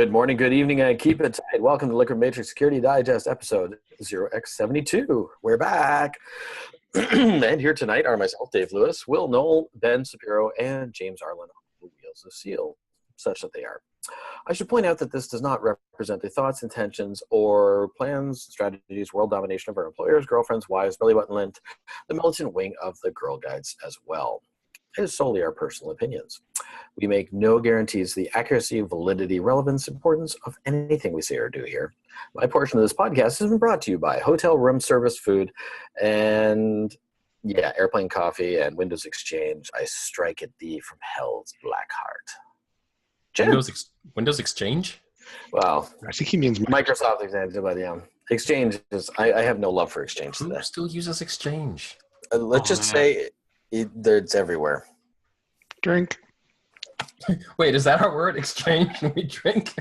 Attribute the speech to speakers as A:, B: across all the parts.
A: Good morning, good evening, and keep it tight. Welcome to Liquidmatrix Security Digest episode 0x72. We're back. And here tonight are myself, Dave Lewis, Will Knoll, Ben Shapiro, and James Arlen on the Wheels of Steel, such that they are. I should point out that this does not represent the thoughts, intentions, or plans, strategies, world domination of our employers, girlfriends, wives, belly button lint, the militant wing of the Girl Guides as well. It is solely our personal opinions. We make no guarantees to the accuracy, validity, relevance, importance of anything we say or do here. My portion of this podcast has been brought to you by Hotel Room Service Food and, Airplane Coffee and Windows Exchange. I strike at thee from hell's black heart.
B: Windows Exchange?
A: Well,
C: I think he means
A: Microsoft Exchange, but yeah. Exchange is, I have no love for Exchange today.
B: Who still uses Exchange?
A: Let's just say it's everywhere.
C: Drink.
B: Wait, is that our word? Exchange? We drink?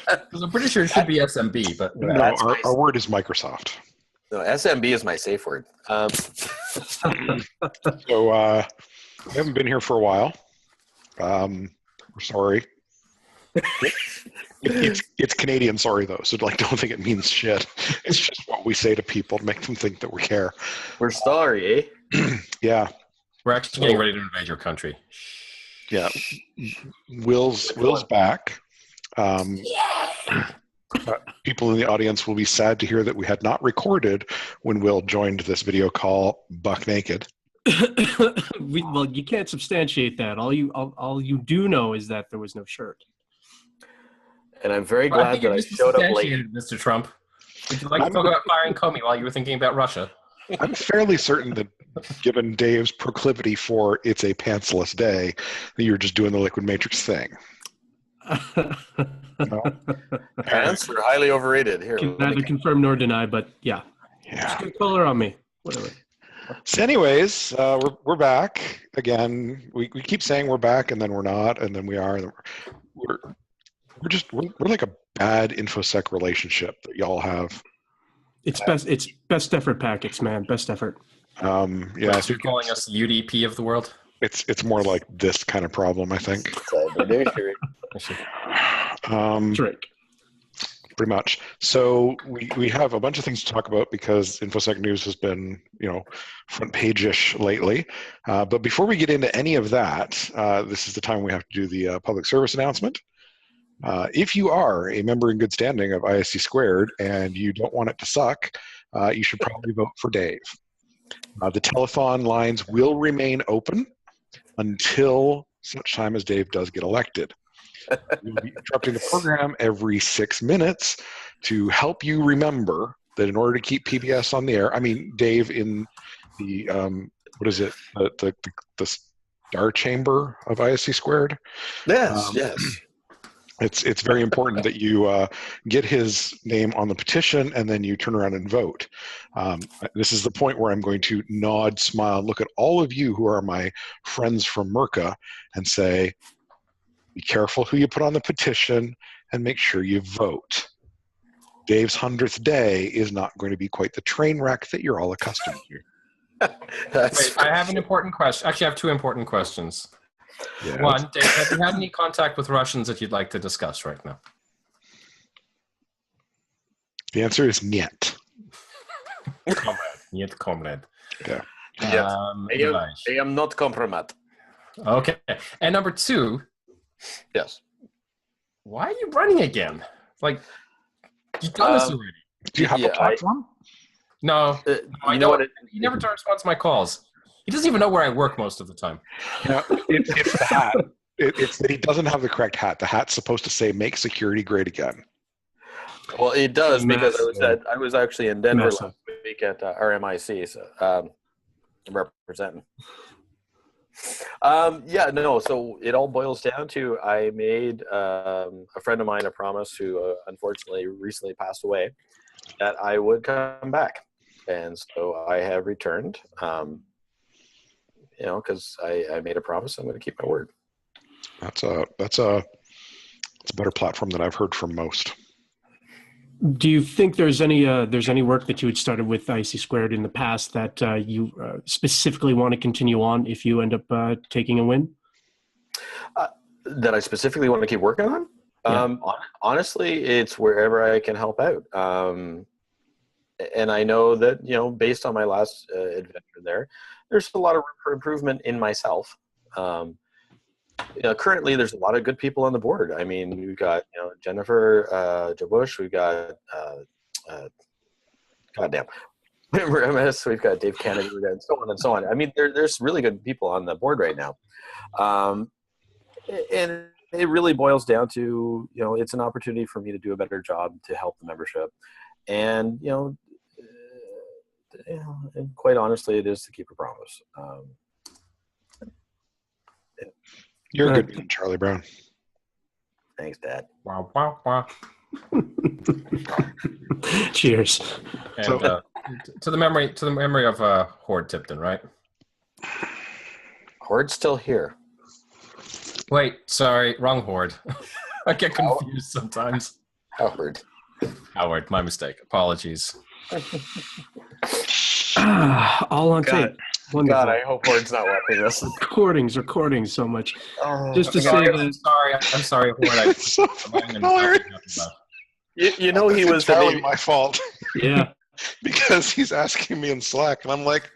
B: Because I'm pretty sure it should be SMB, but
C: No, our word is Microsoft.
A: No, SMB is my safe word.
C: So we haven't been here for a while. We're sorry. It's Canadian sorry though, so don't think it means shit. It's just what we say to people to make them think that we care.
A: We're sorry, eh?
C: Yeah.
B: we're actually getting ready to invade your country.
C: Yeah. Will's back. People in the audience will be sad to hear that we had not recorded when Will joined this video call buck naked.
D: Well, you can't substantiate that. All you do know is that there was no shirt.
A: And I'm very glad that I showed up late.
B: Mr. Trump. Would you like to talk about firing Comey while you were thinking about Russia?
C: I'm fairly certain that given Dave's proclivity for it's a pantsless day, that you're just doing the Liquid Matrix thing.
A: Pants are highly overrated. Here,
D: Can neither confirm nor deny, but yeah. Just get color on me. Whatever.
C: So anyways, we're back again. We keep saying we're back and then we're not, and then we are. And we're like a bad InfoSec relationship that y'all have.
D: It's best effort packets, man. Best effort.
C: Yeah,
B: I think you're calling us the UDP of the world.
C: It's more like this kind of problem, I think.
D: Trick.
C: Pretty much. So we have a bunch of things to talk about because InfoSec news has been, front page-ish lately. But before we get into any of that, this is the time we have to do the public service announcement. If you are a member in good standing of ISC Squared and you don't want it to suck, you should probably vote for Dave. The telethon lines will remain open until such time as Dave does get elected. We'll be interrupting the program every 6 minutes to help you remember that in order to keep PBS on the air, Dave in the, the Star Chamber of ISC Squared?
A: Yes, yes.
C: It's very important that you get his name on the petition and then you turn around and vote. This is the point where I'm going to nod, smile, look at all of you who are my friends from Merca and say, be careful who you put on the petition and make sure you vote. Dave's 100th day is not going to be quite the train wreck that you're all accustomed to.
B: Wait, I have an important question. Actually, I have two important questions.
C: Yeah.
B: One, Dave, have you had any contact with Russians that you'd like to discuss right now?
C: The answer is niet.
B: Comrade. Niet comrade.
C: Yeah.
A: I am not compromat.
B: Okay. And number two,
A: yes.
B: Why are you running again? Like, you've done this already.
C: Do you have a platform?
B: No. I don't. He never responds to my calls. He doesn't even know where I work most of the time.
C: It's the hat. It's that he doesn't have the correct hat. The hat's supposed to say "Make security great again."
A: Well, it does because I was actually in Denver last week at RMIC, so representing. So it all boils down to I made a friend of mine a promise who unfortunately recently passed away that I would come back, and so I have returned. Because I made a promise, I'm going to keep my word.
C: It's a better platform than I've heard from most.
D: Do you think there's any work that you had started with IC Squared in the past that you specifically want to continue on if you end up taking a win?
A: That I specifically want to keep working on? Honestly, it's wherever I can help out. And I know that, based on my last adventure there's a lot of room for improvement in myself. Currently there's a lot of good people on the board. I mean, we've got, Jennifer Jabush, we've got, goddamn, MS, we've got Dave Kennedy, and so on and so on. I mean, there's really good people on the board right now. And it really boils down to, it's an opportunity for me to do a better job to help the membership. And, and quite honestly, it is to keep a promise.
C: You're a good man, Charlie Brown.
A: Thanks, Dad.
B: Wow, wow, wow.
D: Cheers.
B: And to the memory of Horde Tipton, right?
A: Horde's still here.
B: Wait, sorry, wrong Horde. I get confused sometimes.
A: Howard,
B: my mistake. Apologies.
D: All on tape. Wonderful.
A: God, I hope Horde's not watching this.
D: Recording so much. Just to say that.
B: I'm sorry, Horde.
C: It's so hilarious.
A: He was
C: entirely my fault.
D: Yeah.
C: Because he's asking me in Slack, and I'm like,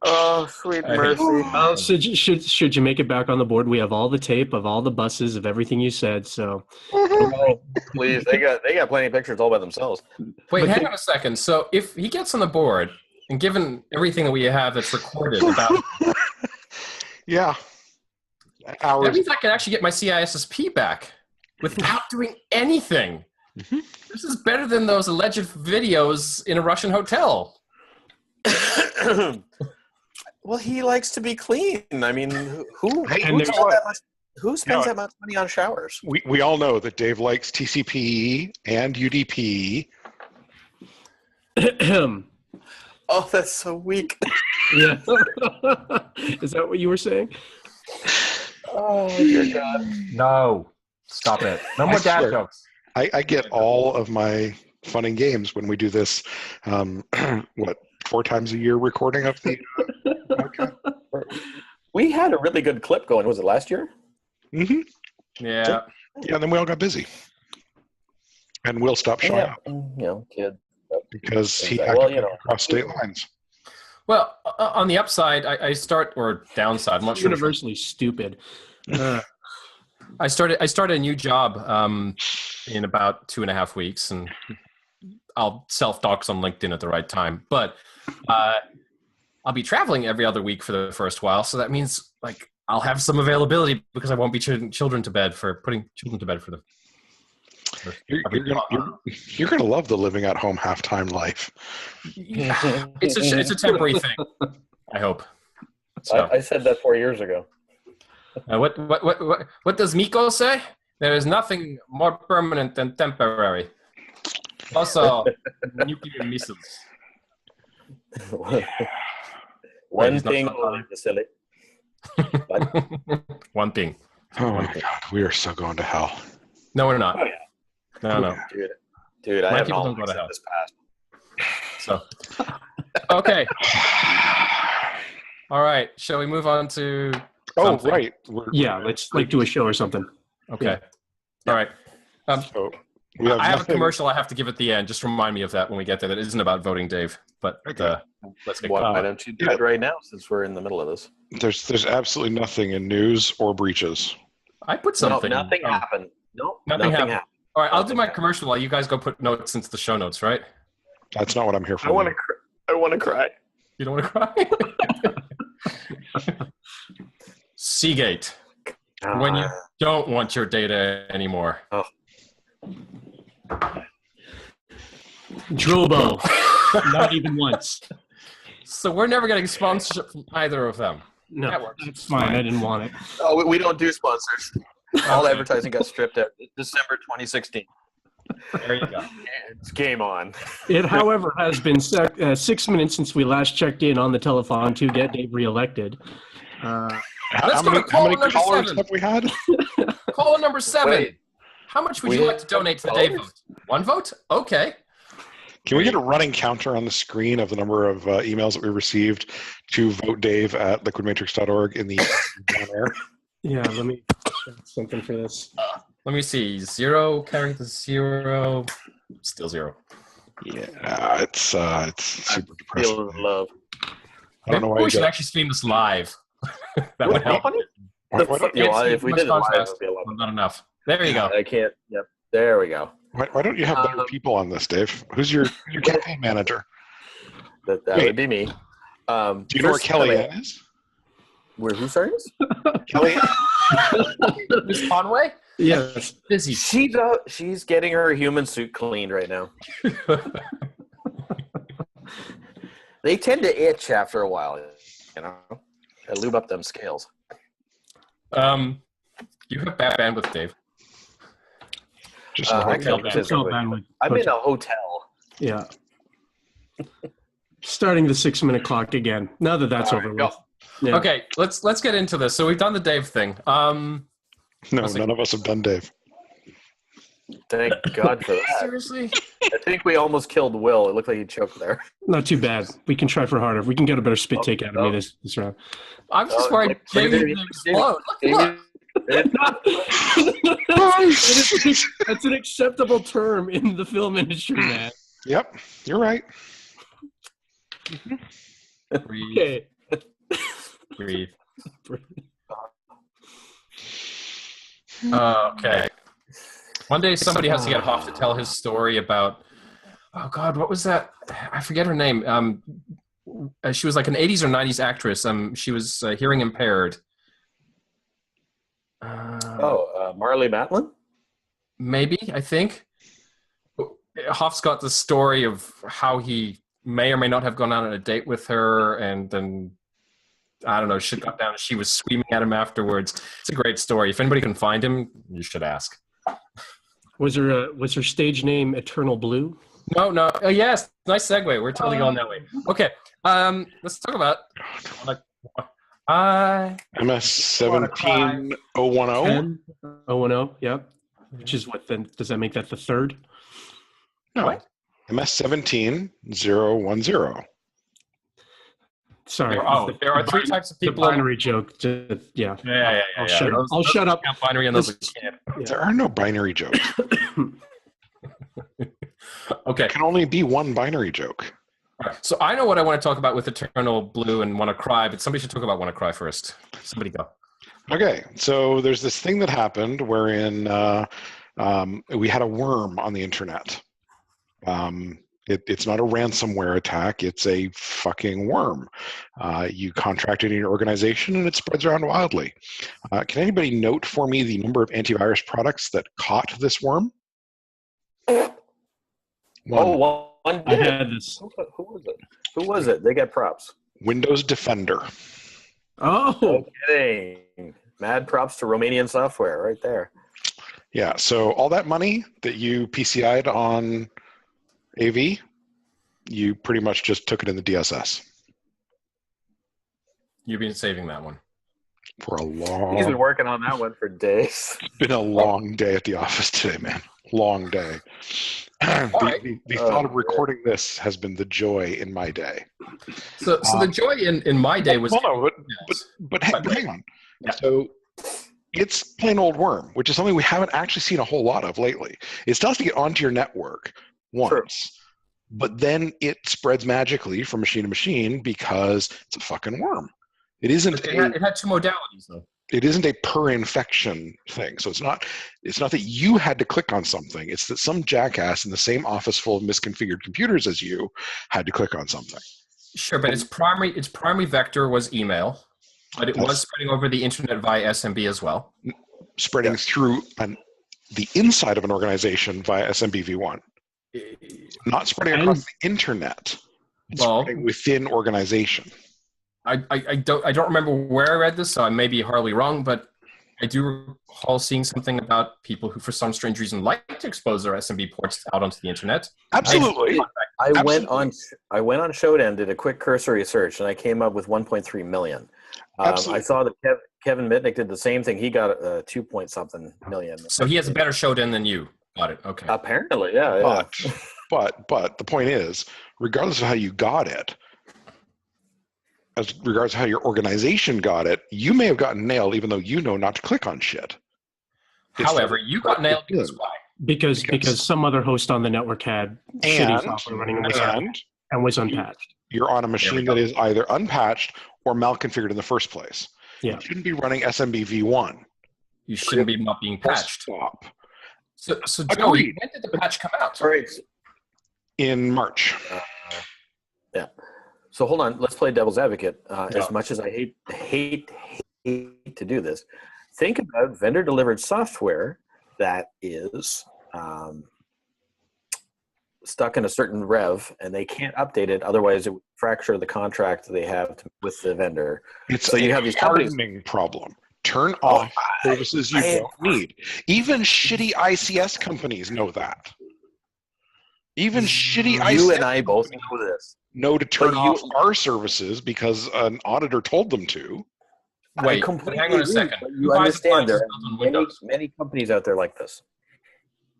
A: Oh, sweet mercy.
D: Oh, so should you make it back on the board? We have all the tape of all the buses of everything you said. So,
A: oh, please, they got plenty of pictures all by themselves.
B: Wait, hang on a second. So, if he gets on the board, and given everything that we have that's recorded about,
C: yeah, hours.
B: That means I can actually get my CISSP back without doing anything.
C: Mm-hmm.
B: This is better than those alleged videos in a Russian hotel.
A: Well, he likes to be clean. I mean, who spends that much money on showers?
C: We all know that Dave likes TCP and UDP.
A: Oh, that's so weak.
D: Yeah. Is that what you were saying?
A: Oh, dear God.
B: No. Stop it. No more dad jokes.
C: I get all of my fun and games when we do this, 4 times a year recording of the podcast.
A: We had a really good clip going. Was it last year?
C: Mm-hmm.
B: Yeah.
C: Yeah, and then we all got busy. And Will stopped showing up.
A: Kid.
C: Because he had to go across state lines.
B: Well, on the upside, I start, or downside, I'm not sure.
D: Universally stupid.
B: I started a new job in about 2.5 weeks, and I'll self-dox on LinkedIn at the right time. But I'll be traveling every other week for the first while, so that means I'll have some availability because I won't be putting children to bed for the.
C: You're gonna love the living at home halftime life.
B: It's a temporary thing. I hope. So.
A: I said that 4 years ago.
B: What does Miko say? There is nothing more permanent than temporary. Also, nuclear missiles.
A: One thing only, Vasily.
B: One thing.
C: Oh my God, we are so going to hell.
B: No, we're not.
A: Oh, yeah.
B: No.
A: Dude, I
B: My
A: have
B: people
A: all
B: don't go to hell.
A: this past.
B: So, okay. All right. Shall we move on to? Something?
C: Right.
D: Let's do a show or something.
B: Okay.
D: Yeah.
B: All right.
C: So
B: I have a commercial I have to give at the end. Just remind me of that when we get there. That isn't about voting Dave. But let's get
A: Why don't you do it right now since we're in the middle of this?
C: There's absolutely nothing in news or breaches.
B: I put something.
A: No, nothing happened. No,
B: nothing happened. All right, I'll do my commercial while you guys go put notes into the show notes, right?
C: That's not what I'm here for.
A: I want to cry.
B: You don't want to cry? Seagate. When you don't want your data anymore.
A: Oh.
D: Drobo. Not even once.
B: So we're never getting sponsorship from either of them.
D: No, that's fine. I didn't want it.
A: Oh, we don't do sponsors. All advertising got stripped out. December 2016.
B: There you go.
A: It's game on.
D: It, however, has been 6 minutes since we last checked in on the telephone to get Dave reelected.
B: Let's go to caller number 7.
C: Have we had?
B: Caller number 7.
A: Wait.
B: How much would you like to donate to the Dave vote? 1 vote? Okay.
C: Can we get a running counter on the screen of the number of emails that we received to vote Dave at liquidmatrix.org in the down air?
D: Yeah, let me check something for this.
B: Let me see. 0 carrying the 0. Still 0.
C: Yeah, it's super depressing.
A: Feel love.
C: I don't know why
B: we
C: you
B: should
C: got.
B: actually stream this live. That would help.
C: Why don't,
A: If we did it live, it
B: Contrast,
A: would be a lot.
B: not enough. There you go.
A: I can't. Yep. There we go.
C: why don't you have better people on this, Dave? Who's your campaign manager?
A: That
C: Wait.
A: would be me.
C: Do you know where Kellyanne is?
A: Where who sorry is?
C: Kellyanne?
B: Miss Conway?
D: Yes.
B: Busy.
A: She's getting her human suit cleaned right now. They tend to itch after a while, you know. I lube up them scales.
B: You have bad bandwidth, Dave.
C: Just
A: I
C: no
A: can't
C: idea.
A: say something. I'm in a hotel.
D: Yeah. Starting the 6-minute clock again. Now that that's
A: All
D: over
A: right,
D: with.
A: go.
D: Yeah.
B: Okay, let's get into this. So we've done the Dave thing.
C: No, none of us have done Dave.
A: Thank God for that.
B: Seriously?
A: I think we almost killed Will. It looked like he choked there.
D: Not too bad. We can try for harder. We can get a better spit take out of me this round.
B: I'm just worried
A: look,
B: Jamie
A: Jamie-
B: will explode. Look.
D: That's an acceptable term in the film industry, man.
C: Yep, you're right.
B: Breathe,
D: Okay.
B: breathe. Okay. One day somebody has to get Hoff to tell his story about, oh God, what was that? I forget her name. She was like an 80s or 90s actress. She was hearing impaired.
A: Marley Matlin?
B: Maybe, I think. Hoff's got the story of how he may or may not have gone out on a date with her, and then, I don't know, shit got down and she was screaming at him afterwards. It's a great story. If anybody can find him, you should ask.
D: Was her stage name Eternal Blue?
B: No. Oh, yes. Nice segue. We're totally going that way. Okay. Let's talk about
C: MS 17010.
D: 010, yep. Which is what then? Does that make that the third?
C: No.
B: What?
C: MS 17010.
D: Sorry.
B: There are three types of
D: The
B: people.
D: binary joke. Yeah.
B: Yeah.
D: I'll shut up.
B: Count binary and those can't.
C: There are no binary jokes.
B: Okay.
C: There can only be one binary joke.
B: All right. So I know what I want to talk about with Eternal Blue and WannaCry, but somebody should talk about WannaCry first. Somebody go.
C: Okay, so there's this thing that happened wherein we had a worm on the internet. It's not a ransomware attack, it's a fucking worm. You contract it in your organization and it spreads around wildly. Can anybody note for me the number of antivirus products that caught this worm?
A: One.
D: I had this.
A: Who was it? They got props.
C: Windows Defender.
D: Oh,
A: No kidding. Mad props to Romanian software right there.
C: Yeah, so all that money that you PCI'd on AV, you pretty much just took it in the DSS.
B: You've been saving that one.
C: For a
A: He's
C: long,
A: been working on that one for days.
C: it's been a long day at the office today, man. Long day. The thought of recording this has been the joy in my day.
B: So the joy in my day was...
C: Well, no, but hang on.
B: Yeah.
C: So it's plain old worm, which is something we haven't actually seen a whole lot of lately. It starts to get onto your network once, but then it spreads magically from machine to machine because it's a fucking worm. It isn't.
B: It had two modalities, though.
C: It isn't a per infection thing. So it's not that you had to click on something. It's that some jackass in the same office full of misconfigured computers as you had to click on something.
B: Sure, but its primary vector was email, but it was spreading over the internet via SMB as well.
C: Spreading through the inside of an organization via SMB v1. Not spreading across the internet. It's spreading within organization.
B: I don't remember where I read this, so I may be horribly wrong, but I do recall seeing something about people who, for some strange reason, like to expose their SMB ports out onto the internet.
C: Absolutely.
A: I went on Shodan, did a quick cursory search, and I came up with 1.3 million. I saw that Kevin Mitnick did the same thing. He got 2 point something million.
B: So he has a better Shodan than you. Got it. Okay.
A: Apparently, yeah.
C: But the point is, regardless of how you got it, as regards to how your organization got it, you may have gotten nailed even though you know not to click on shit.
B: However, you got nailed because why?
D: Because some other host on the network had shitty software running and was unpatched.
C: You're on a machine that is either unpatched or malconfigured in the first place.
D: Yeah.
C: You shouldn't be running SMB v1.
B: You shouldn't be not being patched.
C: Stop.
B: So Joey, when did the patch come out?
A: All right.
C: In March.
A: Yeah. So hold on. Let's play devil's advocate. As much as I hate to do this, think about vendor-delivered software that is stuck in a certain rev, and they can't update it. Otherwise, it would fracture the contract they have with the vendor.
C: So you have these hardening problem. Turn off services you don't need. Even shitty ICS companies know that. Even shitty ICS
A: You and I both know this.
C: Know to turn off our services because an auditor told them to.
B: Wait, hang on a second.
A: You understand there are many companies out there like this.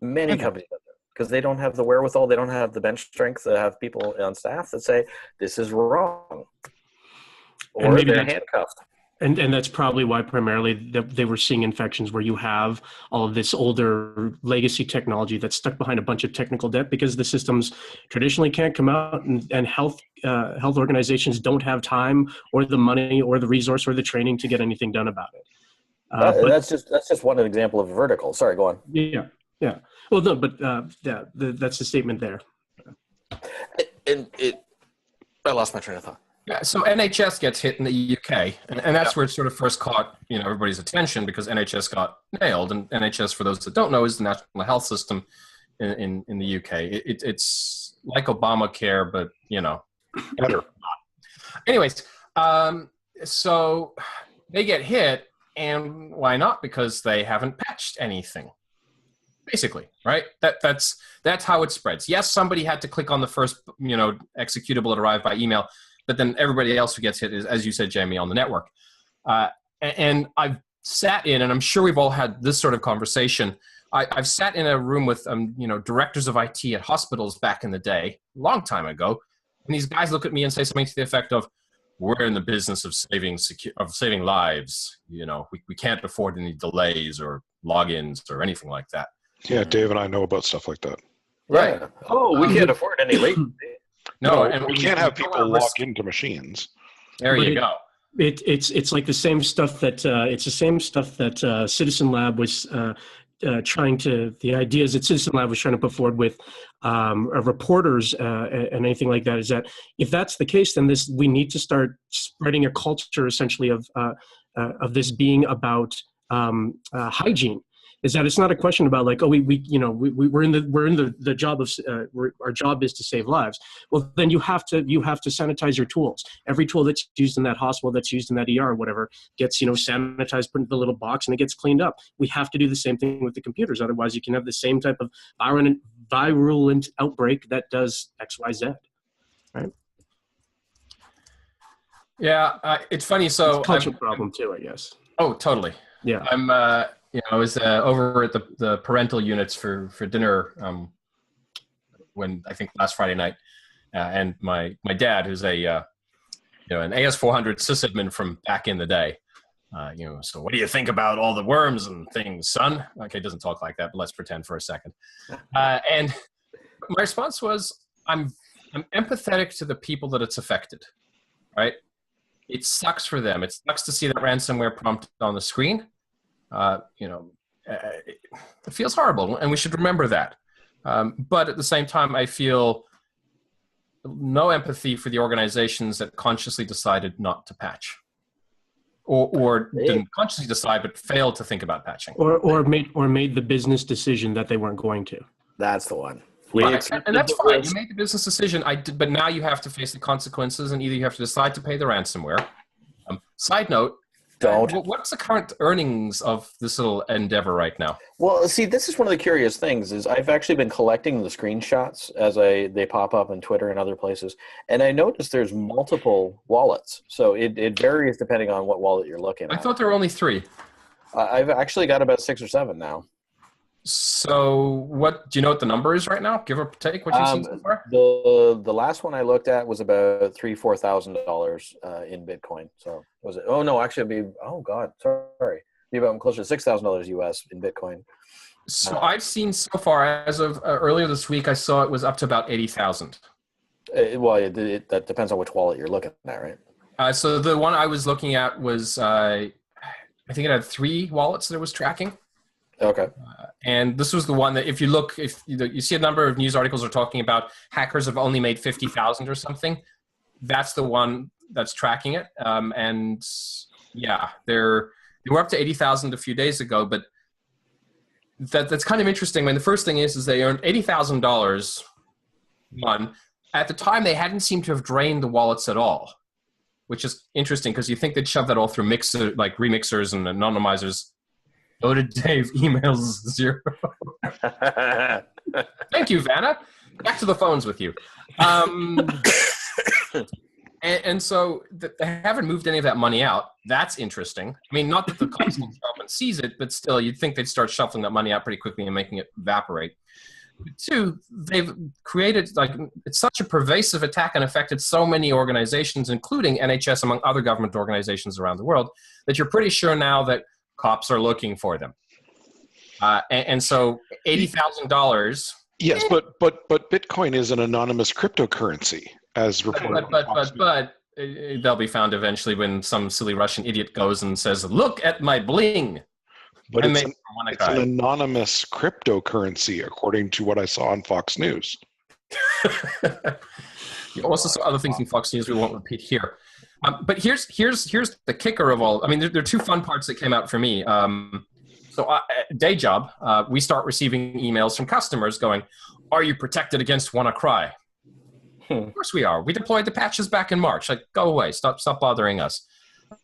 A: Many companies out there. Because they don't have the wherewithal, they don't have the bench strength to have people on staff that say, this is wrong. Or they're handcuffed.
D: And that's probably why primarily they were seeing infections where you have all of this older legacy technology that's stuck behind a bunch of technical debt because the systems traditionally can't come out, and health organizations don't have time or the money or the resource or the training to get anything done about it.
A: That's just one example of a vertical. Sorry, go on.
D: Yeah. Well, no, but that's the statement there.
A: I lost my train of thought.
B: Yeah, so NHS gets hit in the UK, and that's where it sort of first caught everybody's attention because NHS got nailed. And NHS, for those that don't know, is the national health system in the UK. It's like Obamacare, but
C: better.
B: Anyways, so they get hit, and why not? Because they haven't patched anything. Basically, right? That's how it spreads. Yes, somebody had to click on the first executable that arrived by email. But then everybody else who gets hit is, as you said, Jamie, on the network. And I've sat in, and I'm sure we've all had this sort of conversation. I've sat in a room with, directors of IT at hospitals back in the day, a long time ago, and these guys look at me and say something to the effect of, "We're in the business of saving lives. We can't afford any delays or logins or anything like that."
C: Yeah, Dave and I know about stuff like that.
A: Right. Oh, we can't afford any latency.
B: No,
C: and we can't have people log into machines.
B: There you go.
D: It's like the same stuff that Citizen Lab was the ideas that Citizen Lab was trying to put forward with reporters and anything like that, is that if that's the case, then we need to start spreading a culture essentially of this being about hygiene. Is that it's not a question about like, we're in the job of our job is to save lives. Well, then you have to sanitize your tools. Every tool that's used in that hospital, that's used in that ER or whatever, gets sanitized, put into the little box, and it gets cleaned up. We have to do the same thing with the computers. Otherwise, you can have the same type of virulent outbreak that does X, Y, Z. Right?
B: Yeah, it's funny. So
D: it's a cultural problem too, I guess.
B: Oh, totally.
D: Yeah.
B: I was over at the parental units for dinner when I think last Friday night, and my dad, who's an AS400 sysadmin from back in the day, so what do you think about all the worms and things, son? Okay, it doesn't talk like that, but let's pretend for a second. And my response was, I'm empathetic to the people that it's affected, right? It sucks for them. It sucks to see that ransomware prompt on the screen. It feels horrible, and we should remember that. But at the same time, I feel no empathy for the organizations that consciously decided not to patch, or didn't consciously decide but failed to think about patching,
D: or made the business decision that they weren't going to.
A: That's the one.
B: And that's fine. You made the business decision. But now you have to face the consequences, and either you have to decide to pay the ransomware. Side note. What's the current earnings of this little endeavor right now?
A: Well, see, this is one of the curious things is I've actually been collecting the screenshots as they pop up on Twitter and other places, and I noticed there's multiple wallets. So it varies depending on what wallet you're looking at.
B: I thought there were only 3.
A: I've actually got about 6 or 7 now.
B: So what do you know what the number is right now? Give or take what you've seen so far?
A: The last one I looked at was about $4,000 in Bitcoin. So was it? Oh no, actually, it'd be sorry, be about closer to $6,000 US in Bitcoin.
B: So I've seen so far as of earlier this week, I saw it was up to about 80,000.
A: That depends on which wallet you're looking at, right?
B: So the one I was looking at was I think it had 3 wallets that it was tracking.
A: Okay.
B: And this was the one that if you see a number of news articles are talking about hackers have only made 50,000 or something, that's the one that's tracking it. And yeah, they were up to 80,000 a few days ago, but that's kind of interesting. I mean, the first thing is they earned $80,000. One, at the time they hadn't seemed to have drained the wallets at all, which is interesting because you think they'd shove that all through remixers and anonymizers. Go to Dave, emails 0. Thank you, Vanna. Back to the phones with you. And so they haven't moved any of that money out. That's interesting. I mean, not that the cops can show up and seize it, but still, you'd think they'd start shuffling that money out pretty quickly and making it evaporate. But 2, they've created, it's such a pervasive attack and affected so many organizations, including NHS, among other government organizations around the world, that you're pretty sure now that cops are looking for them. And so $80,000.
C: Yes, but Bitcoin is an anonymous cryptocurrency, as reported.
B: But they'll be found eventually when some silly Russian idiot goes and says, "Look at my bling."
C: But it's an anonymous cryptocurrency, according to what I saw on Fox News.
B: You also saw other things in Fox News we won't repeat here. But here's the kicker of all. I mean, there are 2 fun parts that came out for me. Day job, we start receiving emails from customers going, "Are you protected against WannaCry?" Of course we are. We deployed the patches back in March. Go away. Stop bothering us.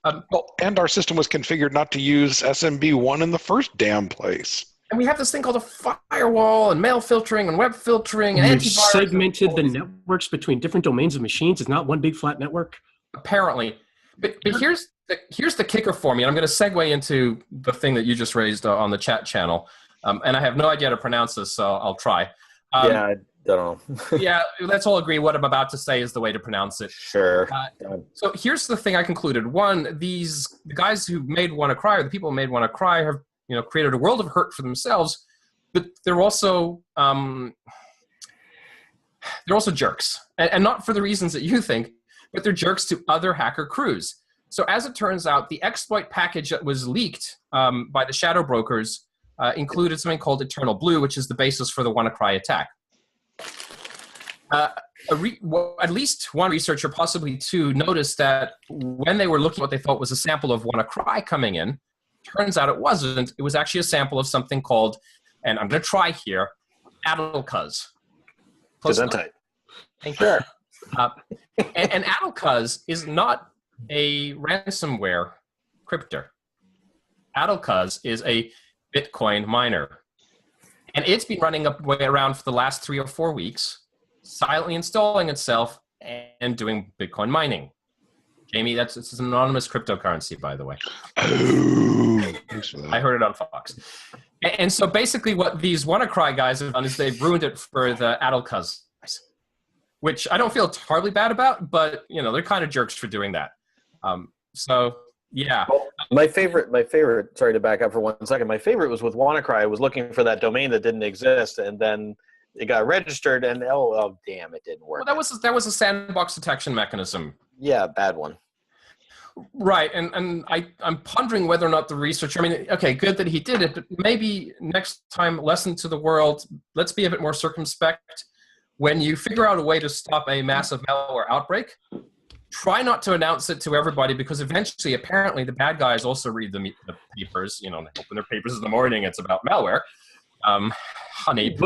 C: And our system was configured not to use SMB1 in the first damn place.
B: And we have this thing called a firewall and mail filtering and web filtering. And
D: we've segmented the networks between different domains of machines. It's not one big flat network.
B: Apparently. But here's the kicker for me. And I'm going to segue into the thing that you just raised on the chat channel. And I have no idea how to pronounce this, so I'll try.
A: Yeah, I don't know.
B: Yeah, let's all agree what I'm about to say is the way to pronounce it.
A: Sure.
B: So here's the thing I concluded. One, the guys who made WannaCry, or the people who made WannaCry, have created a world of hurt for themselves, but they're also jerks, and not for the reasons that you think, but they're jerks to other hacker crews. So as it turns out, the exploit package that was leaked by the shadow brokers included something called ETERNALBLUE, which is the basis for the WannaCry attack. At least one researcher, possibly 2, noticed that when they were looking at what they thought was a sample of WannaCry coming in, turns out it wasn't. It was actually a sample of something called, and I'm going to try here, ADLCuz.
A: Gesundheit.
B: Thank you. Sure. And ADLCuz is not a ransomware cryptor. ADLCuz is a Bitcoin miner. And it's been running around for the last 3 or 4 weeks, silently installing itself and doing Bitcoin mining. Jamie, it's an anonymous cryptocurrency, by the way.
C: Oh, thanks for that.
B: I heard it on Fox. And so basically what these WannaCry guys have done is they've ruined it for the ADLCuz guys, which I don't feel terribly bad about, but they're kind of jerks for doing that. So yeah.
A: Well, my favorite, sorry to back up for 1 second. My favorite was with WannaCry. I was looking for that domain that didn't exist, and then it got registered, and oh damn, it didn't work.
B: Well, that was a sandbox detection mechanism.
A: Yeah, bad one.
B: Right, and I'm pondering whether or not the researcher, okay, good that he did it, but maybe next time, lesson to the world, let's be a bit more circumspect. When you figure out a way to stop a massive malware outbreak, try not to announce it to everybody, because eventually, apparently, the bad guys also read the papers, they open their papers in the morning, it's about malware. Honey,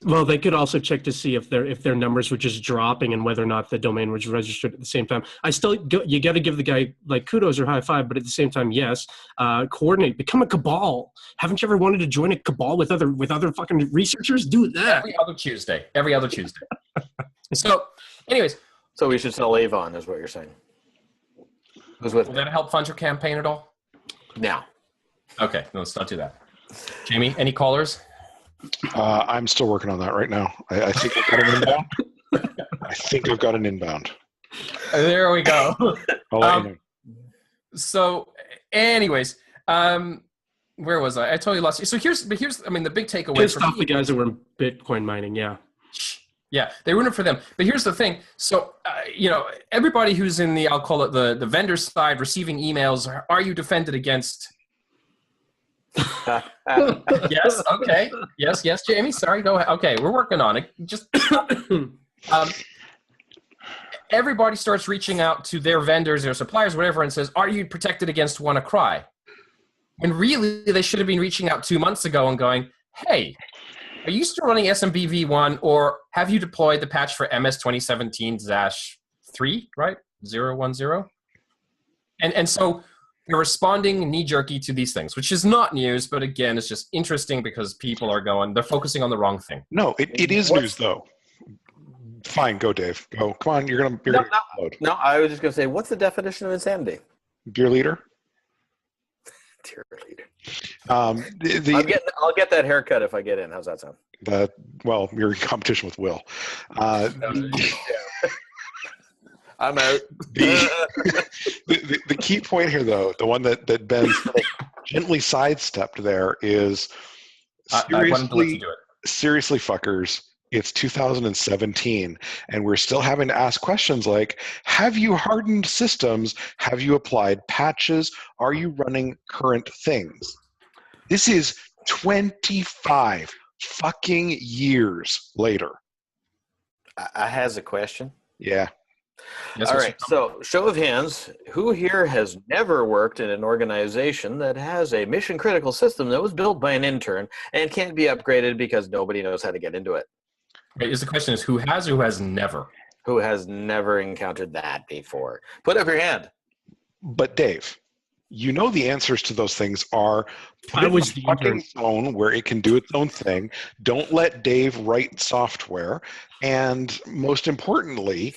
D: well, they could also check to see if their numbers were just dropping and whether or not the domain was registered at the same time. You got to give the guy kudos or high five, but at the same time, yes, coordinate, become a cabal. Haven't you ever wanted to join a cabal with other fucking researchers? Do that
B: every other Tuesday. So, anyways,
A: so we should sell Avon, is what you're saying.
B: Will that help fund your campaign at all?
A: No.
B: Okay, no, let's not do that. Jamie, any callers?
C: I'm still working on that right now. I think I've got an inbound. I think I've got an inbound.
B: There we go.
C: I'll let you know.
B: So, anyways, where was I? I totally lost you. So here's, I mean, the big takeaway.
D: Pissed off the guys that were Bitcoin mining, yeah.
B: Yeah, they ruined it for them. But here's the thing. So, everybody who's in the, I'll call it the vendor side, receiving emails, are you defended against? Yes. Okay. Yes, Jamie. Sorry. Go ahead. Okay, we're working on it. Just everybody starts reaching out to their vendors, their suppliers, whatever, and says, "Are you protected against WannaCry?" And really, they should have been reaching out 2 months ago and going, "Hey, are you still running SMB v1, or have you deployed the patch for MS 2017-3, right? 010?" And so they're responding knee-jerky to these things, which is not news, but again, it's just interesting because people are they're focusing on the wrong thing.
C: No, it is news, though. Fine, go, Dave. Go. Come on, you're gonna upload.
A: No, I was just going to say, what's the definition of insanity?
C: Dear leader?
A: Dear leader.
C: I'll
A: get that haircut if I get in. How's that sound?
C: Well, you're in competition with Will.
A: I'm out.
C: The key point here, though, the one that Ben gently sidestepped there is seriously, fuckers, it's 2017, and we're still having to ask questions like, have you hardened systems? Have you applied patches? Are you running current things? This is 25 fucking years later.
A: I has a question.
C: Yeah.
B: Yes,
A: all right, so show of hands, who here has never worked in an organization that has a mission-critical system that was built by an intern and can't be upgraded because nobody knows how to get into it?
B: Right, the question is, who has or who has never?
A: Who has never encountered that before? Put up your hand.
C: But Dave, you know the answers to those things are put
D: I
C: it
D: was
C: in a fucking zone where it can do its own thing. Don't let Dave write software. And most importantly,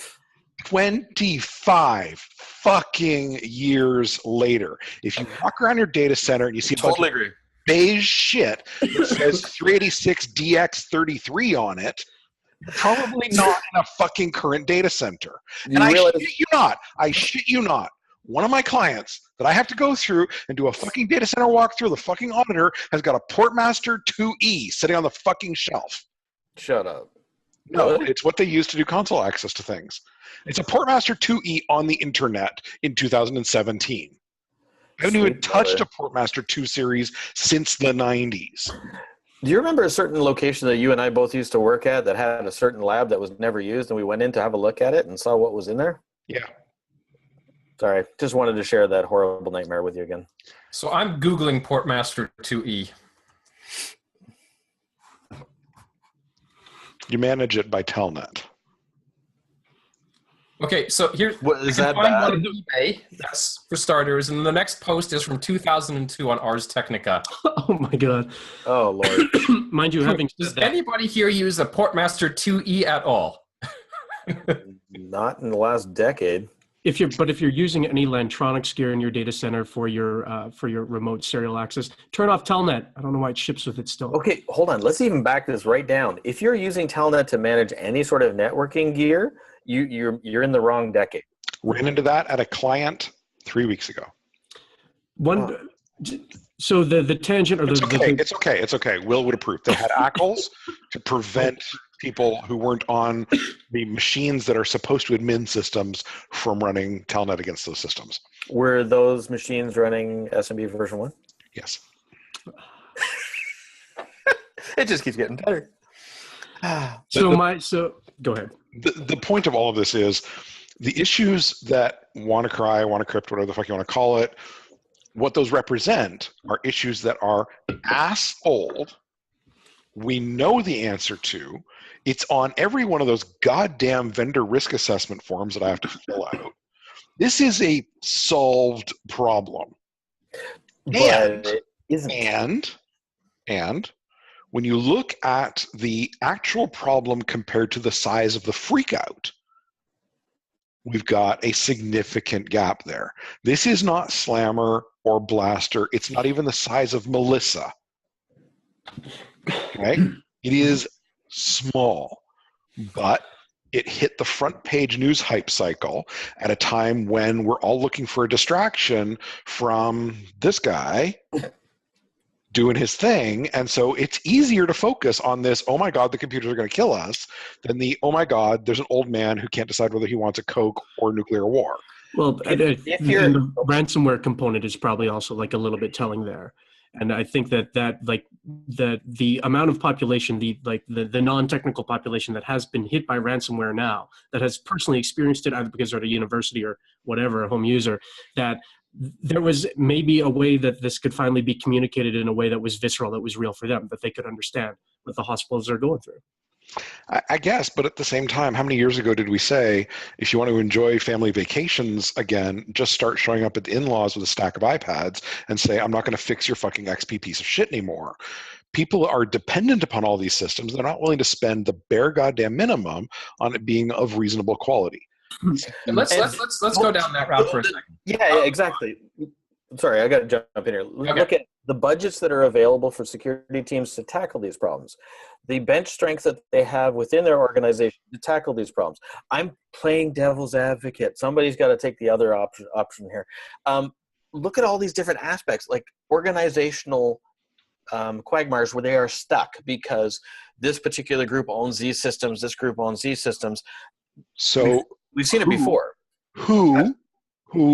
C: 25 fucking years later, if you walk around your data center and you see a bunch of beige shit that says 386DX33 on it, you're probably not in a fucking current data center. And I shit you not. One of my clients that I have to go through and do a fucking data center walkthrough, the fucking auditor has got a Portmaster 2E sitting on the fucking shelf.
A: Shut up.
C: No, it's what they use to do console access to things. It's a Portmaster 2E on the internet in 2017. I haven't even touched a Portmaster 2 series since the 90s.
A: Do you remember a certain location that you and I both used to work at that had a certain lab that was never used, and we went in to have a look at it and saw what was in there?
C: Yeah.
A: Sorry, just wanted to share that horrible nightmare with you again.
B: So I'm Googling Portmaster 2E.
C: You manage it by Telnet.
B: Okay, so here's
A: what is that?
B: Find one on eBay. That's for starters, and the next post is from 2002 on Ars Technica.
D: Oh my god!
A: Oh lord!
D: Mind you, having
B: does anybody here use a Portmaster 2E at all?
A: Not in the last decade.
D: If you're using any Lantronix gear in your data center for your remote serial access, turn off Telnet. I don't know why it ships with it still.
A: Okay, hold on. Let's even back this right down. If you're using Telnet to manage any sort of networking gear, you're in the wrong decade.
C: Ran into that at a client 3 weeks ago.
D: So the tangent or
C: it's okay. Will would approve. They had ACLs to prevent people who weren't on the machines that are supposed to admin systems from running Telnet against those systems.
A: Were those machines running SMB version 1?
C: Yes.
A: It just keeps getting better.
D: So go ahead.
C: The point of all of this is the issues that WannaCry, WannaCrypt, whatever the fuck you want to call it, what those represent are issues that are ass old. We know the answer to. It's on every one of those goddamn vendor risk assessment forms that I have to fill out. This is a solved problem.
A: But
C: and when you look at the actual problem compared to the size of the freakout, we've got a significant gap there. This is not Slammer or Blaster. It's not even the size of Melissa. Okay? It is small, but it hit the front page news hype cycle at a time when we're all looking for a distraction from this guy doing his thing. And so it's easier to focus on this, oh my God, the computers are going to kill us, than the, oh my God, there's an old man who can't decide whether he wants a Coke or nuclear war.
D: Well, and the ransomware component is probably also like a little bit telling there. And I think that the amount of population, the non-technical population that has been hit by ransomware now, that has personally experienced it either because they're at a university or whatever, a home user, that there was maybe a way that this could finally be communicated in a way that was visceral, that was real for them, that they could understand what the hospitals are going through.
C: I guess, but at the same time, how many years ago did we say, if you want to enjoy family vacations again, just start showing up at the in-laws with a stack of iPads and say, I'm not going to fix your fucking XP piece of shit anymore. People are dependent upon all these systems. They're not willing to spend the bare goddamn minimum on it being of reasonable quality.
B: Let's go down that route for a second.
A: Yeah, exactly. Sorry, I got to jump in here.
B: Okay.
A: Look at the budgets that are available for security teams to tackle these problems, the bench strength that they have within their organization to tackle these problems. I'm playing devil's advocate. Somebody's got to take the other option here. Look at all these different aspects, like organizational quagmires where they are stuck because this particular group owns these systems, this group owns these systems.
C: So
A: we've seen it before.
C: Who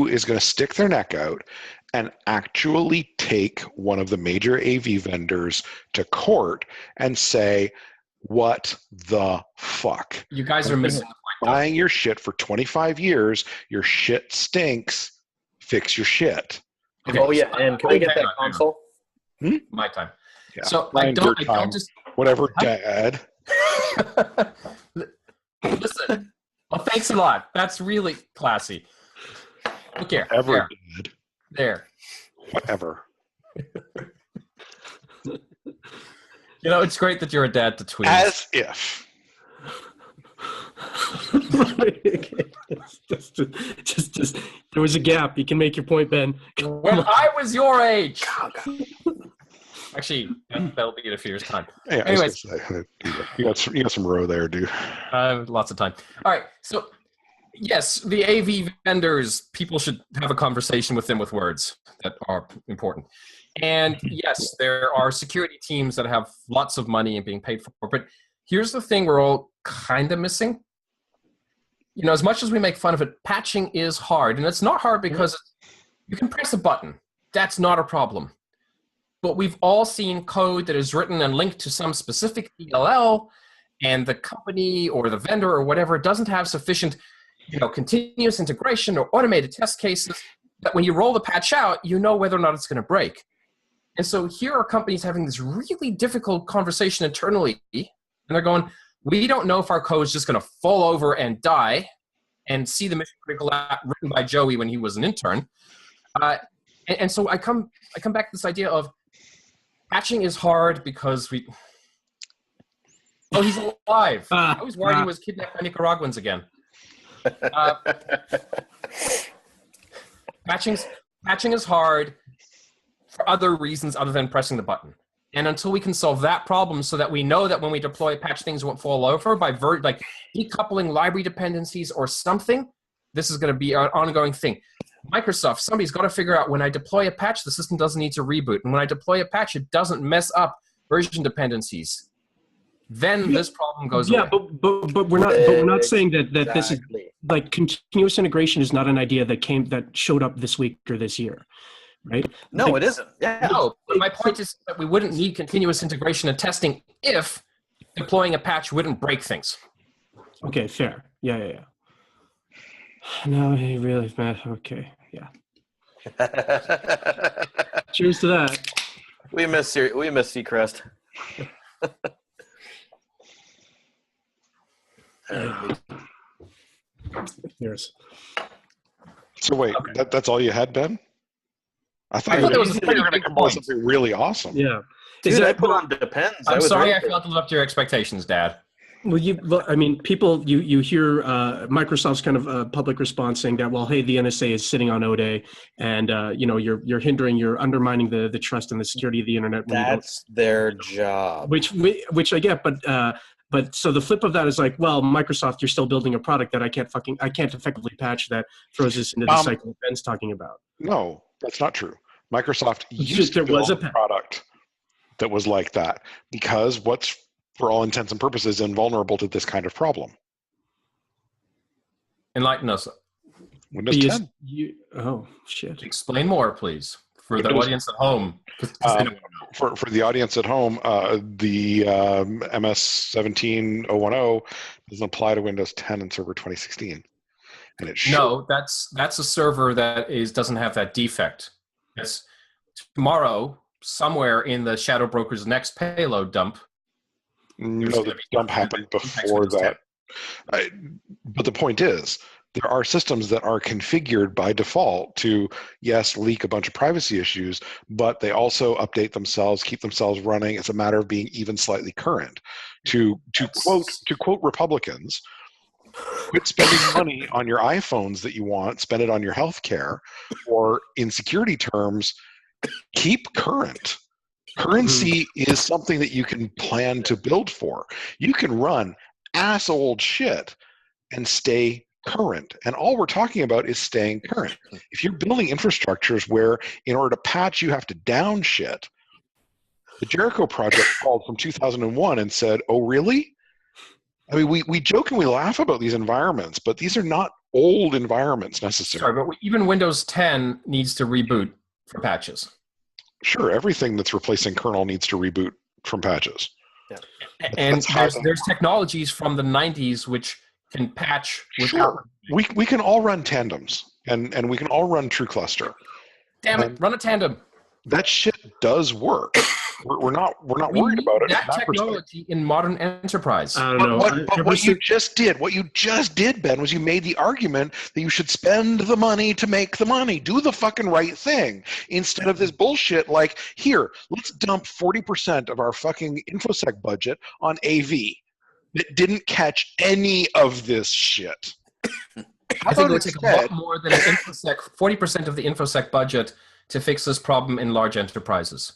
C: is going to stick their neck out and actually take one of the major AV vendors to court and say, what the fuck?
B: You guys are missing the point.
C: Buying your shit for 25 years, your shit stinks, fix your shit.
B: Okay,
A: oh, yeah, and can we get that console?
B: My time.
C: Yeah.
B: So
C: Ryan,
B: I don't just...
C: Whatever, Dad.
B: Listen, well, thanks a lot. That's really classy. Look here.
C: Whatever, Dad.
B: There.
C: Whatever.
B: You know, it's great that you're a dad to tweens.
C: As if.
D: just there was a gap. You can make your point, Ben.
B: When I was your age. Actually, that'll be in a few years' time.
C: Yeah,
B: anyways,
C: you got some row there, dude.
B: Lots of time. All right, so yes, the AV vendors, people should have a conversation with them with words that are important. And yes, there are security teams that have lots of money and being paid for. But here's the thing we're all kind of missing. You know, as much as we make fun of it, patching is hard. And it's not hard because you can press a button. That's not a problem. But we've all seen code that is written and linked to some specific DLL, and the company or the vendor or whatever doesn't have sufficient, you know, continuous integration or automated test cases that when you roll the patch out, you know whether or not it's going to break. And so here are companies having this really difficult conversation internally, and they're going, we don't know if our code is just going to fall over and die and see the mission critical app written by Joey when he was an intern. And so I come back to this idea of patching is hard because oh, he's alive. I was worried he was kidnapped by Nicaraguans again. Patching is hard for other reasons other than pressing the button. And until we can solve that problem so that we know that when we deploy a patch, things won't fall over by like decoupling library dependencies or something, this is going to be an ongoing thing. Microsoft, somebody's got to figure out when I deploy a patch, the system doesn't need to reboot. And when I deploy a patch, it doesn't mess up version dependencies. Then this problem goes away.
D: Yeah, but we're not saying that this is like continuous integration is not an idea that showed up this week or this year, right?
A: No,
D: like,
A: it isn't. Yeah.
B: No, but my point is that we wouldn't need continuous integration and testing if deploying a patch wouldn't break things.
D: Okay, fair. Yeah. No, he really, man. Okay, yeah. Cheers to that.
A: We miss Seacrest.
D: Cheers.
C: So wait, that's all you had, Ben? I thought
B: that
C: you
B: was a
C: were
B: pretty
C: going to
B: big
C: come up with
B: point.
C: something really awesome.
D: Yeah.
A: Dude, I put on Depends.
B: I'm sorry I
A: ready for
B: failed to live up to your expectations, Dad.
D: Well, I mean, people, you hear Microsoft's kind of public response saying that, well, hey, the NSA is sitting on ODA, and you're undermining the trust and the security of the internet when
A: That's their job.
D: which I get, but so the flip of that is like, well, Microsoft, you're still building a product that I can't effectively patch that throws us into the cycle that Ben's talking about.
C: No, that's not true. Microsoft used to build a product that was like that because what's, for all intents and purposes, invulnerable to this kind of problem.
B: Enlighten us.
C: Windows 10.
D: Oh, shit.
B: Explain more, please, for the
C: Windows,
B: audience at home.
C: For the audience at home, the MS 17010 doesn't apply to Windows 10 and Server 2016. And it should.
B: No, that's a server that doesn't have that defect. Yes. Tomorrow, somewhere in the Shadow Broker's next payload dump.
C: No, the dump happened before that. But the point is, there are systems that are configured by default to, yes, leak a bunch of privacy issues, but they also update themselves, keep themselves running. It's a matter of being even slightly current. To quote Republicans, quit spending money on your iPhones that you want, spend it on your health care, or in security terms, keep current. Currency is something that you can plan to build for. You can run ass old shit and stay current. And all we're talking about is staying current. If you're building infrastructures where in order to patch you have to down shit, the Jericho project called from 2001 and said, oh really? I mean, we joke and we laugh about these environments, but these are not old environments necessarily.
B: Sorry, but even Windows 10 needs to reboot for patches.
C: Sure, everything that's replacing kernel needs to reboot from patches.
A: Yeah.
B: And there's technologies from the 90s which can patch without.
C: Sure. We can all run tandems, and we can all run True Cluster.
B: Damn it, run a tandem.
C: That shit does work. We're not worried about it.
B: That technology in modern enterprise.
D: I don't know.
C: But what you just did, Ben, was you made the argument that you should spend the money to make the money. Do the fucking right thing instead of this bullshit. Like, here, let's dump 40% of our fucking InfoSec budget on AV that didn't catch any of this shit.
B: I think it would take a lot more than an InfoSec, 40% of the InfoSec budget to fix this problem in large enterprises.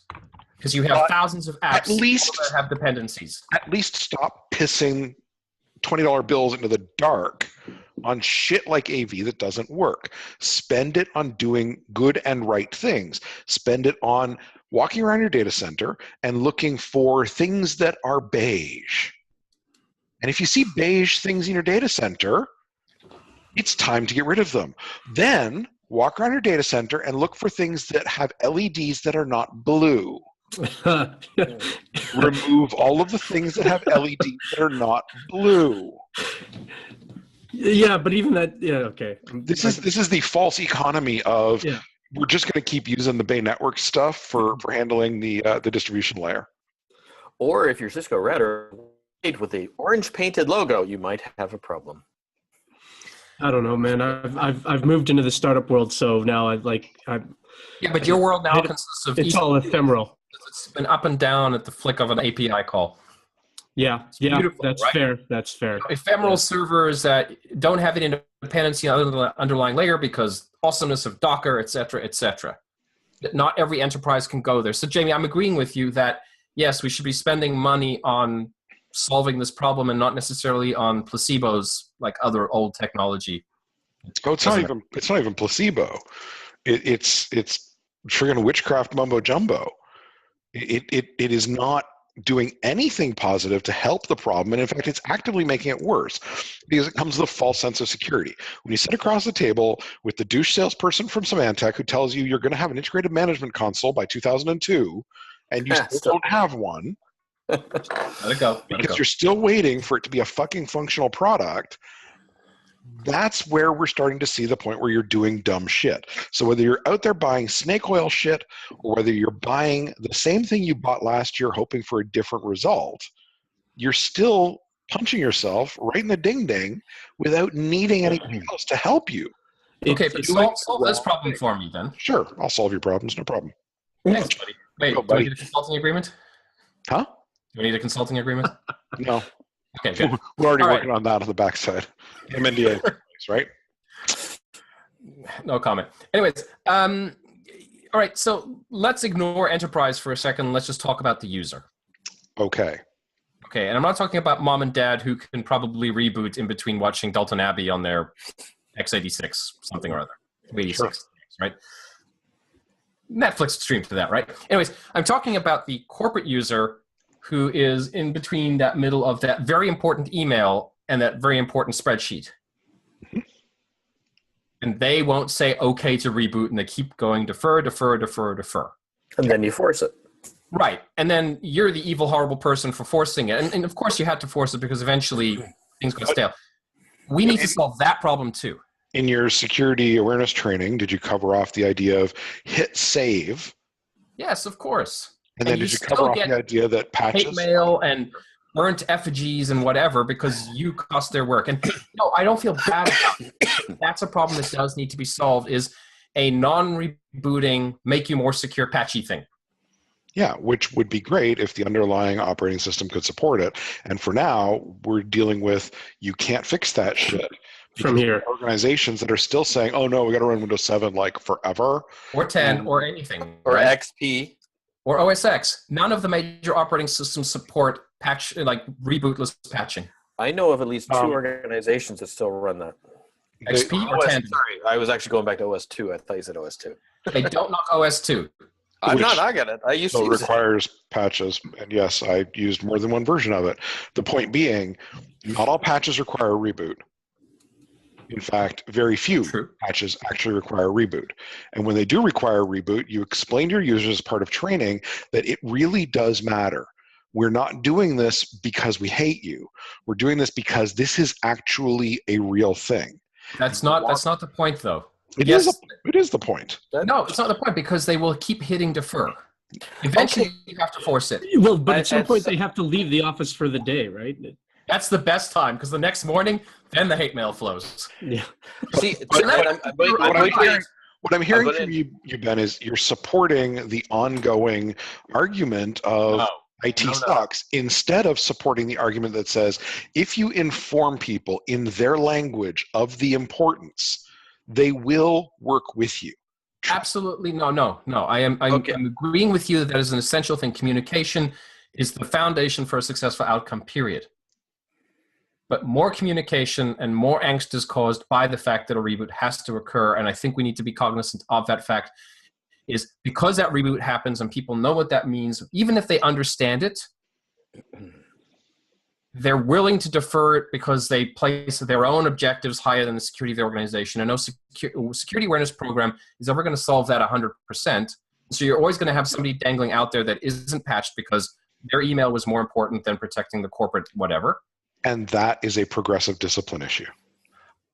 B: Because you have thousands of apps that have dependencies.
C: At least stop pissing $20 bills into the dark on shit like AV that doesn't work. Spend it on doing good and right things. Spend it on walking around your data center and looking for things that are beige. And if you see beige things in your data center, it's time to get rid of them. Then walk around your data center and look for things that have LEDs that are not blue. Remove all of the things that have LEDs that are not blue.
D: Yeah, but even that, yeah, okay.
C: This is the false economy of we're just going to keep using the Bay Network stuff for handling the distribution layer.
A: Or if you're Cisco router with the orange painted logo, you might have a problem.
D: I don't know, man. I've moved into the startup world, so now
B: yeah, but your world now consists of
D: it's all ephemeral.
B: It's been up and down at the flick of an API call.
D: Yeah, that's right? Fair. That's fair.
B: Ephemeral servers that don't have any dependency on the underlying layer because awesomeness of Docker, et cetera, et cetera. Not every enterprise can go there. So, Jamie, I'm agreeing with you that, yes, we should be spending money on solving this problem and not necessarily on placebos like other old technology.
C: Oh, it's not even placebo. It's friggin' witchcraft mumbo jumbo. It is not doing anything positive to help the problem, and in fact, it's actively making it worse because it comes with a false sense of security. When you sit across the table with the douche salesperson from Symantec who tells you you're going to have an integrated management console by 2002, and you still don't have one,
B: Let it go.
C: because you're still waiting for it to be a fucking functional product, that's where we're starting to see the point where you're doing dumb shit. So whether you're out there buying snake oil shit or whether you're buying the same thing you bought last year hoping for a different result, you're still punching yourself right in the ding-ding without needing anything else to help you.
B: Okay, but solve this problem for me then.
C: Sure, I'll solve your problems, no problem.
B: Thanks, buddy. Wait, do we need a consulting agreement?
C: Huh?
B: Do we need a consulting agreement?
C: No.
B: Okay, good.
C: We're already
B: All
C: working on that on the backside. MNDA, right?
B: No comment. Anyways, all right, so let's ignore enterprise for a second. Let's just talk about the user.
C: Okay.
B: Okay, and I'm not talking about mom and dad who can probably reboot in between watching Dalton Abbey on their x86, something or other, 86, right? Netflix stream for that, right? Anyways, I'm talking about the corporate user who is in between that middle of that very important email and that very important spreadsheet. And they won't say okay to reboot, and they keep going defer.
A: And then you force it.
B: Right. And then you're the evil, horrible person for forcing it. And of course you had to force it because eventually things go stale. We need to solve that problem too.
C: In your security awareness training, did you cover off the idea of hit save?
B: Yes, of course.
C: And then did you cover off the idea that patches?
B: Hate mail and burnt effigies and whatever because you cost their work. And no, I don't feel bad about it. That's a problem that does need to be solved, is a non-rebooting, make you more secure patchy thing.
C: Yeah, which would be great if the underlying operating system could support it. And for now, we're dealing with, you can't fix that shit.
D: From here.
C: Organizations that are still saying, oh no, we got to run Windows 7 like forever.
B: Or 10 or anything.
A: Or
B: right?
A: XP.
B: Or OS X. None of the major operating systems support patch, like rebootless patching.
A: I know of at least 2 organizations that still run that.
B: XP or
A: OS,
B: 10?
A: Sorry, I was actually going back to OS 2. I thought you said OS 2.
B: They don't knock OS 2.
A: I'm not knocking it. I used to use
C: requires patches, and yes, I used more than one version of it. The point being, not all patches require a reboot. In fact, very few patches actually require a reboot. And when they do require a reboot, you explain to your users as part of training that it really does matter. We're not doing this because we hate you. We're doing this because this is actually a real thing.
B: That's not the point, though.
C: It is the point.
B: No, it's not the point, because they will keep hitting defer. Eventually, you have to force it.
D: Well, but at some point, they have to leave the office for the day, right?
B: That's the best time, because the next morning, then the hate mail flows.
D: Yeah.
A: See,
C: what I'm hearing from you, Ben, is you're supporting the ongoing argument of IT sucks instead of supporting the argument that says, if you inform people in their language of the importance, they will work with you.
B: Absolutely. No. I'm agreeing with you that is an essential thing. Communication is the foundation for a successful outcome, period. But more communication and more angst is caused by the fact that a reboot has to occur. And I think we need to be cognizant of that fact, is because that reboot happens and people know what that means, even if they understand it, they're willing to defer it because they place their own objectives higher than the security of the organization. And no security awareness program is ever going to solve that 100%. So you're always going to have somebody dangling out there that isn't patched because their email was more important than protecting the corporate whatever.
C: And that is a progressive discipline issue.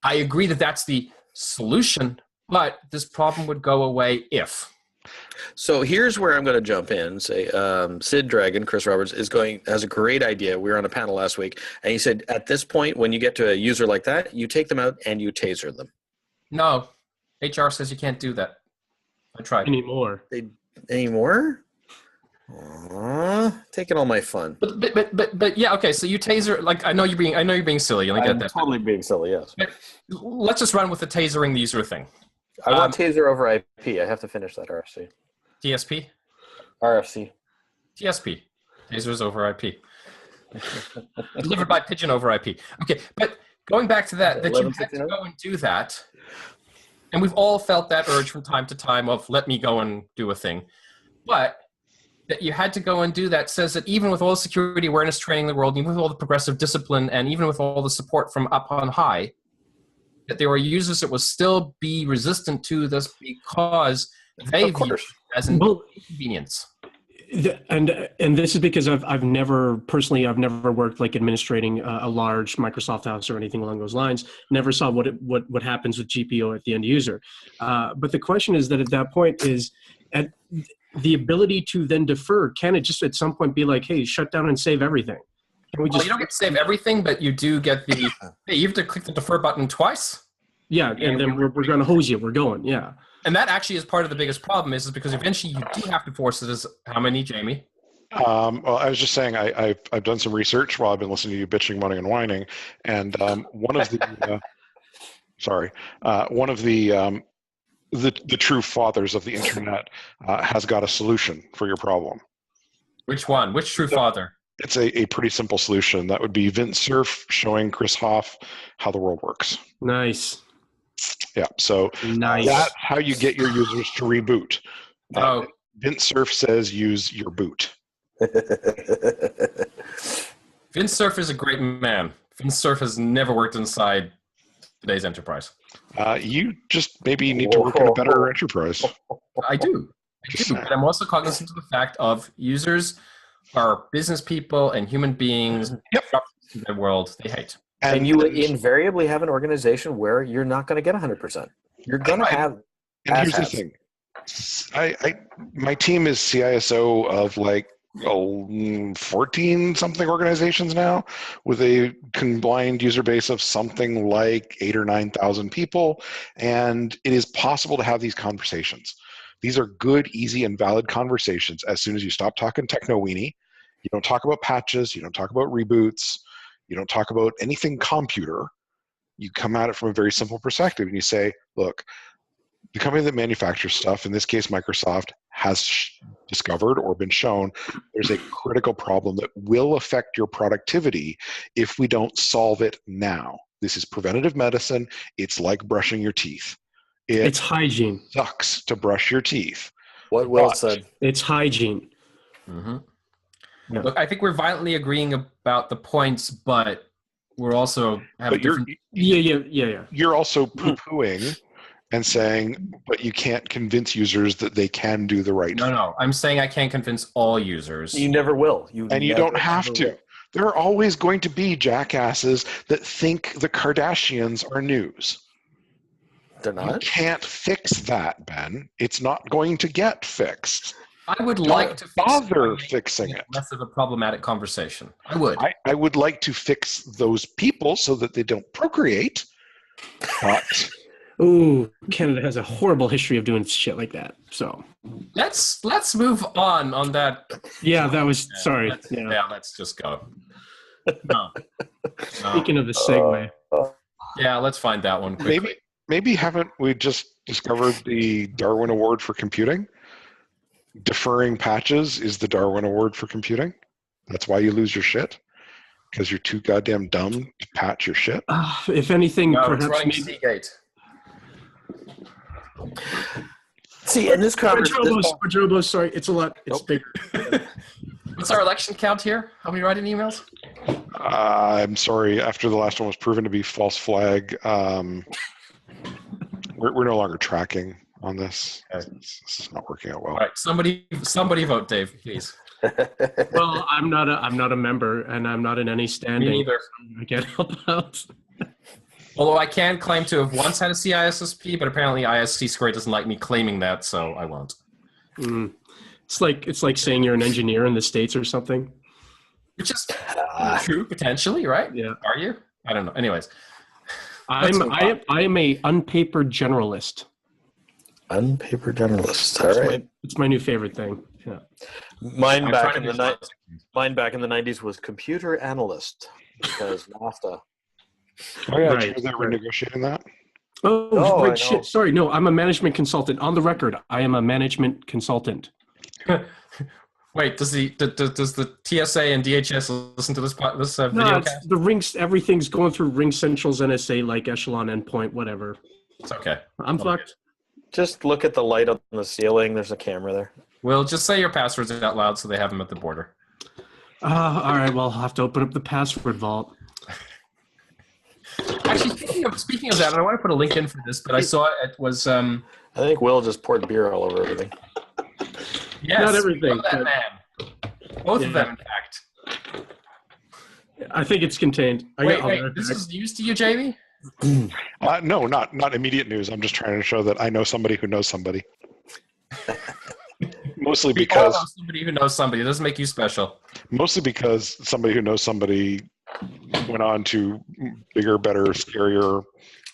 B: I agree that that's the solution, but this problem would go away if.
A: So here's where I'm going to jump in and say, Sid Dragon, Chris Roberts, has a great idea. We were on a panel last week, and he said, at this point, when you get to a user like that, you take them out and you taser them.
B: No, HR says you can't do that. I tried.
D: Anymore?
A: Aww, taking all my fun.
B: But yeah, okay. So you taser, like I know you're being silly. I get that.
A: Totally being silly. Yes.
B: But let's just run with the tasering the user thing.
A: I want taser over IP. I have to finish that RFC.
B: TSP.
A: RFC.
B: TSP. Tasers over IP. Delivered by pigeon over IP. Okay, but going back to that you had to go and do that, and we've all felt that urge from time to time of let me go and do a thing, but that you had to go and do that says that even with all the security awareness training in the world, even with all the progressive discipline, and even with all the support from up on high, that there were users that will still be resistant to this because they view it as an inconvenience.
D: And this is because I've never worked like administrating a large Microsoft house or anything along those lines. Never saw what happens with GPO at the end user. But the question is that at that point is at the ability to then defer. Can it just at some point be like, hey, shut down and save everything?
B: You don't get to save everything, but you do get the. Hey, you have to click the defer button twice.
D: Yeah, and then we're going to hose you. We're going. Yeah.
B: And that actually is part of the biggest problem is because eventually you do have to force it as how many, Jamie?
C: Well, I was just saying I've done some research while I've been listening to you bitching, moaning, and whining, and one of the the true fathers of the internet has got a solution for your problem.
B: Which one? Which true father?
C: It's a pretty simple solution. That would be Vint Cerf showing Chris Hoff how the world works.
D: Nice.
C: Yeah, so
D: Nice.
C: that's how you get your users to reboot. Vint Cerf says use your boot.
B: Vint Cerf is a great man. Vint Cerf has never worked inside today's enterprise.
C: You just maybe need to work in a better enterprise.
B: I do. But I'm also cognizant of the fact of users are business people and human beings in their world they hate.
A: And you invariably have an organization where you're not going to get 100%. You're going to have.
C: And here's the thing. My team is CISO of like 14 something organizations now, with a combined user base of something like 8,000 or 9,000 people, and it is possible to have these conversations. These are good, easy, and valid conversations as soon as you stop talking techno-weenie. You don't talk about patches, you don't talk about reboots, you don't talk about anything computer. You come at it from a very simple perspective and you say, look, the company that manufactures stuff, in this case Microsoft, has discovered or been shown there's a critical problem that will affect your productivity if we don't solve it now. This is preventative medicine. It's like brushing your teeth.
D: It's hygiene.
C: Sucks to brush your teeth.
A: What Will said.
D: It's hygiene.
B: Mm-hmm. Yeah. Look, I think we're violently agreeing about the points, but we're also having different...
D: Yeah.
C: You're also poo-pooing and saying, but you can't convince users that they can do the right thing.
B: No. I'm saying I can't convince all users.
A: You never will.
C: You don't have to. Will. There are always going to be jackasses that think the Kardashians are news.
A: They're not?
C: You can't fix that, Ben. It's not going to get fixed.
B: I would like to
C: bother fixing it.
B: Less of a problematic conversation. I would.
C: I would like to fix those people so that they don't procreate. But
D: ooh, Canada has a horrible history of doing shit like that. So
B: let's move on that.
D: Yeah, that was sorry.
B: Let's just go. No.
D: Speaking of the segue.
B: Yeah, let's find that one quickly.
C: Maybe haven't we just discovered the Darwin Award for computing? Deferring patches is the Darwin Award for computing. That's why you lose your shit, because you're too goddamn dumb to patch your shit.
D: If anything, perhaps
B: it's running Seagate.
A: See, in this conversation,
D: sorry, it's a lot. It's bigger.
B: What's our election count here? How many write-in emails?
C: I'm sorry. After the last one was proven to be false flag, we're no longer tracking on this. This is not working out well.
B: All right, somebody vote, Dave, please.
D: Well, I'm not a member, and I'm not in any standing.
B: Me neither.
D: I can't help out.
B: Although I can claim to have once had a CISSP, but apparently ISC Squared doesn't like me claiming that, so I won't.
D: It's like saying you're an engineer in the States or something.
B: Which is true, potentially, right?
D: Yeah.
B: Are you? I don't know. Anyways.
D: I am a unpapered generalist.
A: Unpapered generalist. All right.
D: It's my new favorite thing. Yeah.
A: Mine back in the 90s was computer analyst, because NAFTA.
C: Oh yeah, right. They were negotiating that.
D: Oh right, shit. Sorry, no, I'm a management consultant. On the record, I am a management consultant.
B: Wait, does the TSA and DHS listen to this video cast?
D: The rings, everything's going through Ring Central's NSA like echelon endpoint, whatever.
B: It's okay.
D: I'm fucked.
A: Just look at the light on the ceiling. There's a camera there.
B: Well, just say your passwords out loud so they have them at the border.
D: All right, well, I'll have to open up the password vault.
B: Actually, speaking of that, and I want to put a link in for this, but I saw it was... I
A: think Will just poured beer all over everything.
B: Yes,
D: not everything.
B: That man. Both of them, in fact.
D: I think it's contained.
B: Wait, this is news to you, Jamie?
C: No, not immediate news. I'm just trying to show that I know somebody who knows somebody. Mostly because...
B: somebody who knows somebody. It doesn't make you special.
C: Mostly because somebody who knows somebody went on to bigger, better, scarier,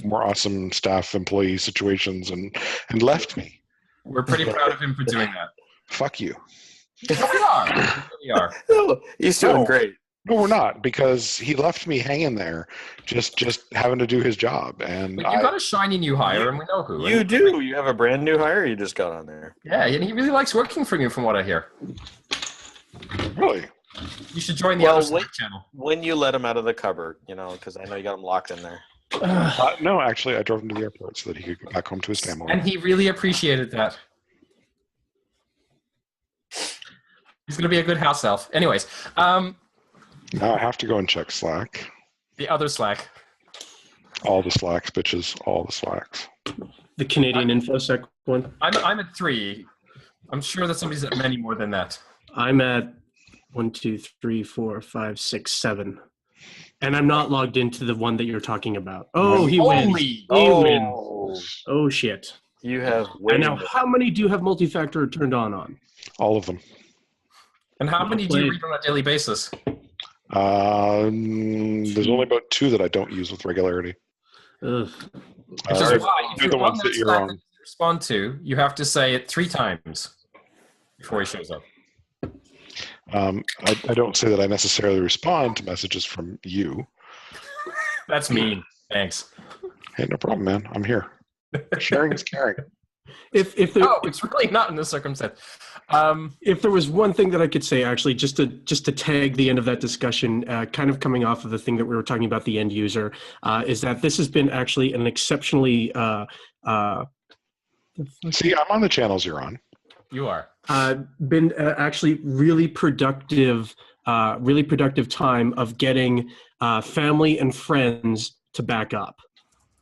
C: more awesome staff employee situations and left me.
B: We're pretty proud of him for doing that.
C: Fuck you.
B: We are. We are.
A: No, he's doing great.
C: No, we're not, because he left me hanging there, just having to do his job. And
B: But you got a shiny new hire, and we know who.
A: You do. You have a brand new hire you just got on there.
B: Yeah, and he really likes working for you, from what I hear.
C: Really?
B: You should join the other Slack channel.
A: When you let him out of the cupboard, because I know you got him locked in there.
C: No, actually, I drove him to the airport so that he could go back home to his family.
B: And he really appreciated that. He's going to be a good house elf. Anyways.
C: Now I have to go and check Slack.
B: The other Slack.
C: All the Slacks, bitches. All the Slacks.
D: The Canadian InfoSec one.
B: I'm at 3. I'm sure that somebody's at many more than that.
D: I'm at 1, 2, 3, 4, 5, 6, 7. And I'm not logged into the one that you're talking about. Oh, he wins. He wins. Oh, shit.
A: You have.
D: And now, how many do you have multi-factor turned on?
C: All of them.
B: And how many do you read on a daily basis?
C: There's only about 2 that I don't use with regularity.
B: Which is why, if you're the ones that you're on, respond to, you have to say it 3 times before he shows up.
C: I don't say that I necessarily respond to messages from you.
B: That's mean. Thanks.
C: Hey, no problem, man. I'm here. Sharing is caring.
D: It's
B: really not in this circumstance.
D: If there was one thing that I could say, actually, just to tag the end of that discussion, kind of coming off of the thing that we were talking about, the end user, is that this has been actually an exceptionally.
C: See, I'm on the channels you're on.
B: You are.
D: Been actually really productive time of getting family and friends to back up.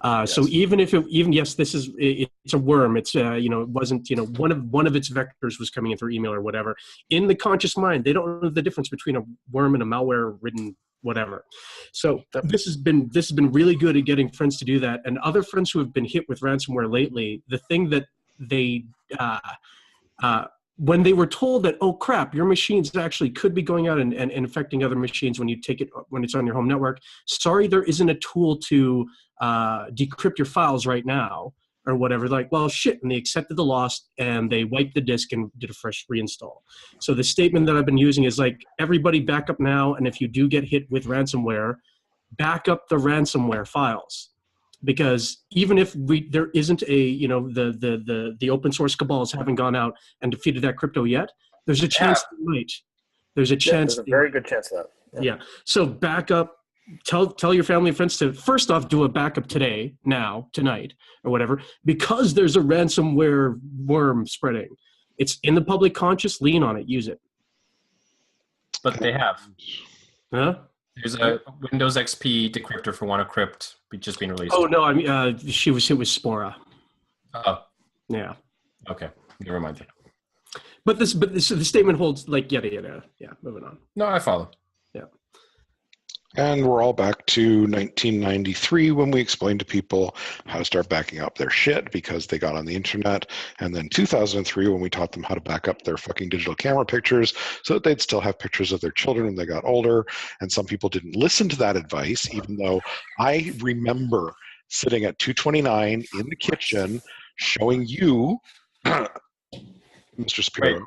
A: Yes.
D: So yes, it's a worm. It's it wasn't one of its vectors was coming in through email or whatever. In the conscious mind, they don't know the difference between a worm and a malware-ridden whatever. So this has been really good at getting friends to do that, and other friends who have been hit with ransomware lately. The thing that they when they were told that, oh crap, your machines actually could be going out and infecting other machines when it's on your home network. Sorry, there isn't a tool to decrypt your files right now or whatever. Like, well, shit. And they accepted the loss and they wiped the disk and did a fresh reinstall. So the statement that I've been using is like, everybody back up now. And if you do get hit with ransomware, back up the ransomware files. Because even if there isn't the open source cabals haven't gone out and defeated that crypto yet, there's a chance they might. There's a chance.
A: There's a very good chance of that.
D: Yeah. So back up. Tell your family and friends to first off do a backup today, now, tonight, or whatever, because there's a ransomware worm spreading. It's in the public conscious. Lean on it. Use it.
B: But they have.
D: Huh?
B: There's a Windows XP decryptor for WannaCrypt just being released.
D: Oh no, I mean she was hit with Spora.
B: Oh.
D: Yeah.
B: Okay. Never mind.
D: But the statement holds like yada yada. Yeah. Moving on.
B: No, I follow.
D: Yeah.
C: And we're all back to 1993 when we explained to people how to start backing up their shit because they got on the internet. And then 2003 when we taught them how to back up their fucking digital camera pictures so that they'd still have pictures of their children when they got older. And some people didn't listen to that advice, even though I remember sitting at 229 in the kitchen showing you, Mr. Spiro,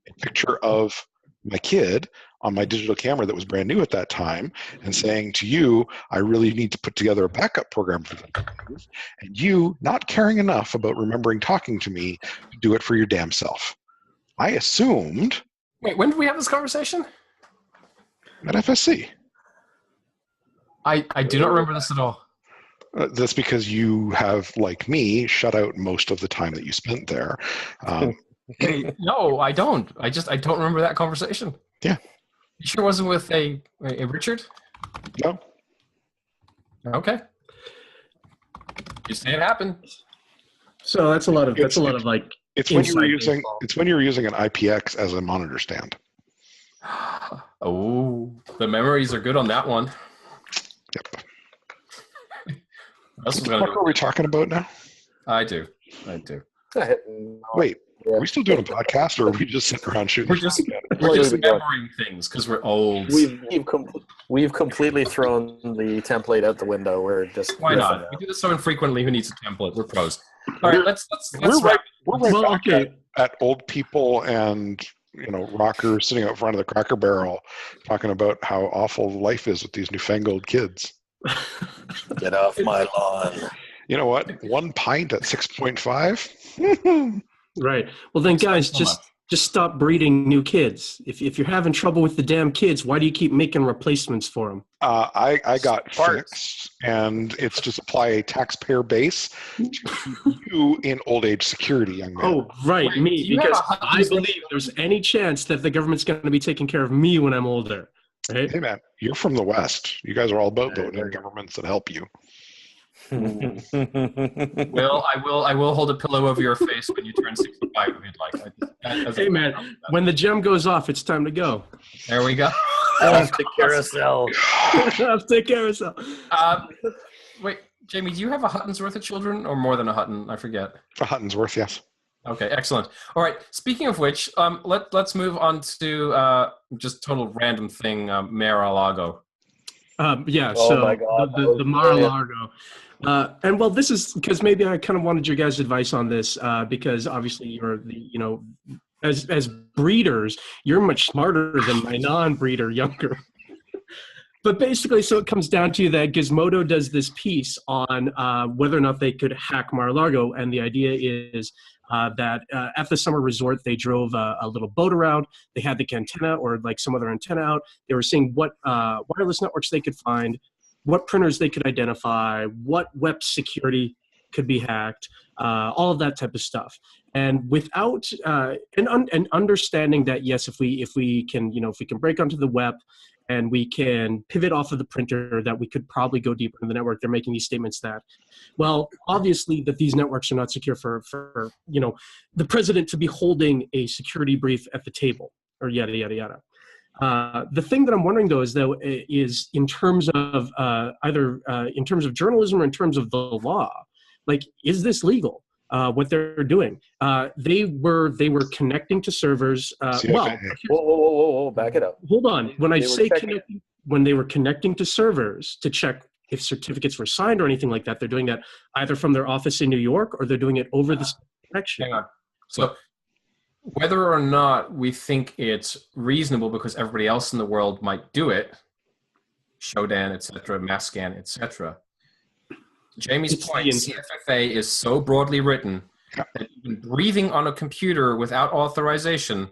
C: a picture of my kid on my digital camera that was brand new at that time and saying to you, I really need to put together a backup program for this. And you not caring enough about remembering talking to me to do it for your damn self. I assumed.
B: Wait, when did we have this conversation?
C: At FSC.
B: I do not remember this at all.
C: That's because you have, like me, shut out most of the time that you spent there.
B: No, I don't. I don't remember that conversation.
C: Yeah.
B: You sure wasn't with a Richard?
C: No.
B: Okay. You say it happened.
D: So that's a lot of like.
C: It's when you were using an IPX as a monitor stand.
B: Oh, the memories are good on that one.
C: Yep.
B: What
C: What are we talking about now?
B: I do.
C: Wait. Are we still doing a podcast, or are we just sitting around shooting?
B: We're just remembering things because we're old.
A: We've completely thrown the template out the window. We're just
B: why not? We do this so infrequently. Who needs a template? We're pros. All right, let's
C: we're right
D: well,
C: back
D: okay.
C: at old people and rocker sitting out front of the Cracker Barrel talking about how awful life is with these newfangled kids.
A: Get off my lawn.
C: You know what? 1 pint at 6.5?
D: Right. Well, then, guys, just stop breeding new kids. If you're having trouble with the damn kids, why do you keep making replacements for them?
C: I got fixed, and it's just apply a taxpayer base to keep you in old age security, young man.
D: Oh, right, me, because I believe there's any chance that the government's going to be taking care of me when I'm older. Right?
C: Hey, man, you're from the West. You guys are all about voting in governments that help you.
B: Well, I will hold a pillow over your face when you turn 65 if you'd like.
D: Hey, man, when the gem goes off, it's time to go.
B: There we go.
A: Off to carousel.
D: Off to carousel.
B: Wait, Jamie, do you have a Hutton's worth of children or more than a Hutton? I forget.
C: A Hutton's worth, yes.
B: Okay, excellent. All right, speaking of which, let's move on to just total random thing, Mar-A-Largo.
D: Yeah,
A: oh
D: so
A: my God,
D: the Mar-A-Largo. And well, this is because maybe I kind of wanted your guys' advice on this because obviously you're as breeders, you're much smarter than my non-breeder younger. But basically, so it comes down to that Gizmodo does this piece on whether or not they could hack Mar-A-Largo, and the idea is that at the summer resort, they drove a little boat around. They had the antenna or like some other antenna out. They were seeing what wireless networks they could find, what printers they could identify, what web security could be hacked, all of that type of stuff. And without and understanding that, yes, if we can break onto the web and we can pivot off of the printer, that we could probably go deeper in the network. They're making these statements that, well, obviously that these networks are not secure for the president to be holding a security brief at the table or yada, yada, yada. The thing that I'm wondering though is in terms of either in terms of journalism or in terms of the law, like, is this legal? What they're doing? They were connecting to servers.
A: Whoa, back it up.
D: Hold on. When I say connecting, when they were connecting to servers to check if certificates were signed or anything like that, they're doing that either from their office in New York or they're doing it over the connection.
B: Hang on. So whether or not we think it's reasonable because everybody else in the world might do it, Shodan, etc., Masscan, etc., Jamie's point, CFFA is so broadly written that even breathing on a computer without authorization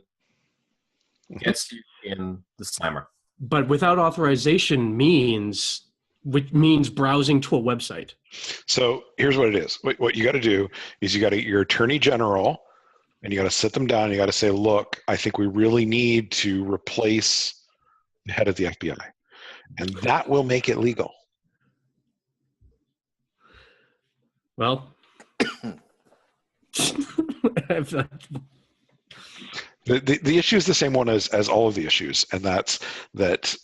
B: gets you in the slammer.
D: But without authorization means browsing to a website.
C: So here's what it is. What you got to do is you got to get your attorney general and you got to sit them down. You got to say, look, I think we really need to replace the head of the FBI. And that will make it legal.
D: Well,
C: the issue is the same one as all of the issues, and that's that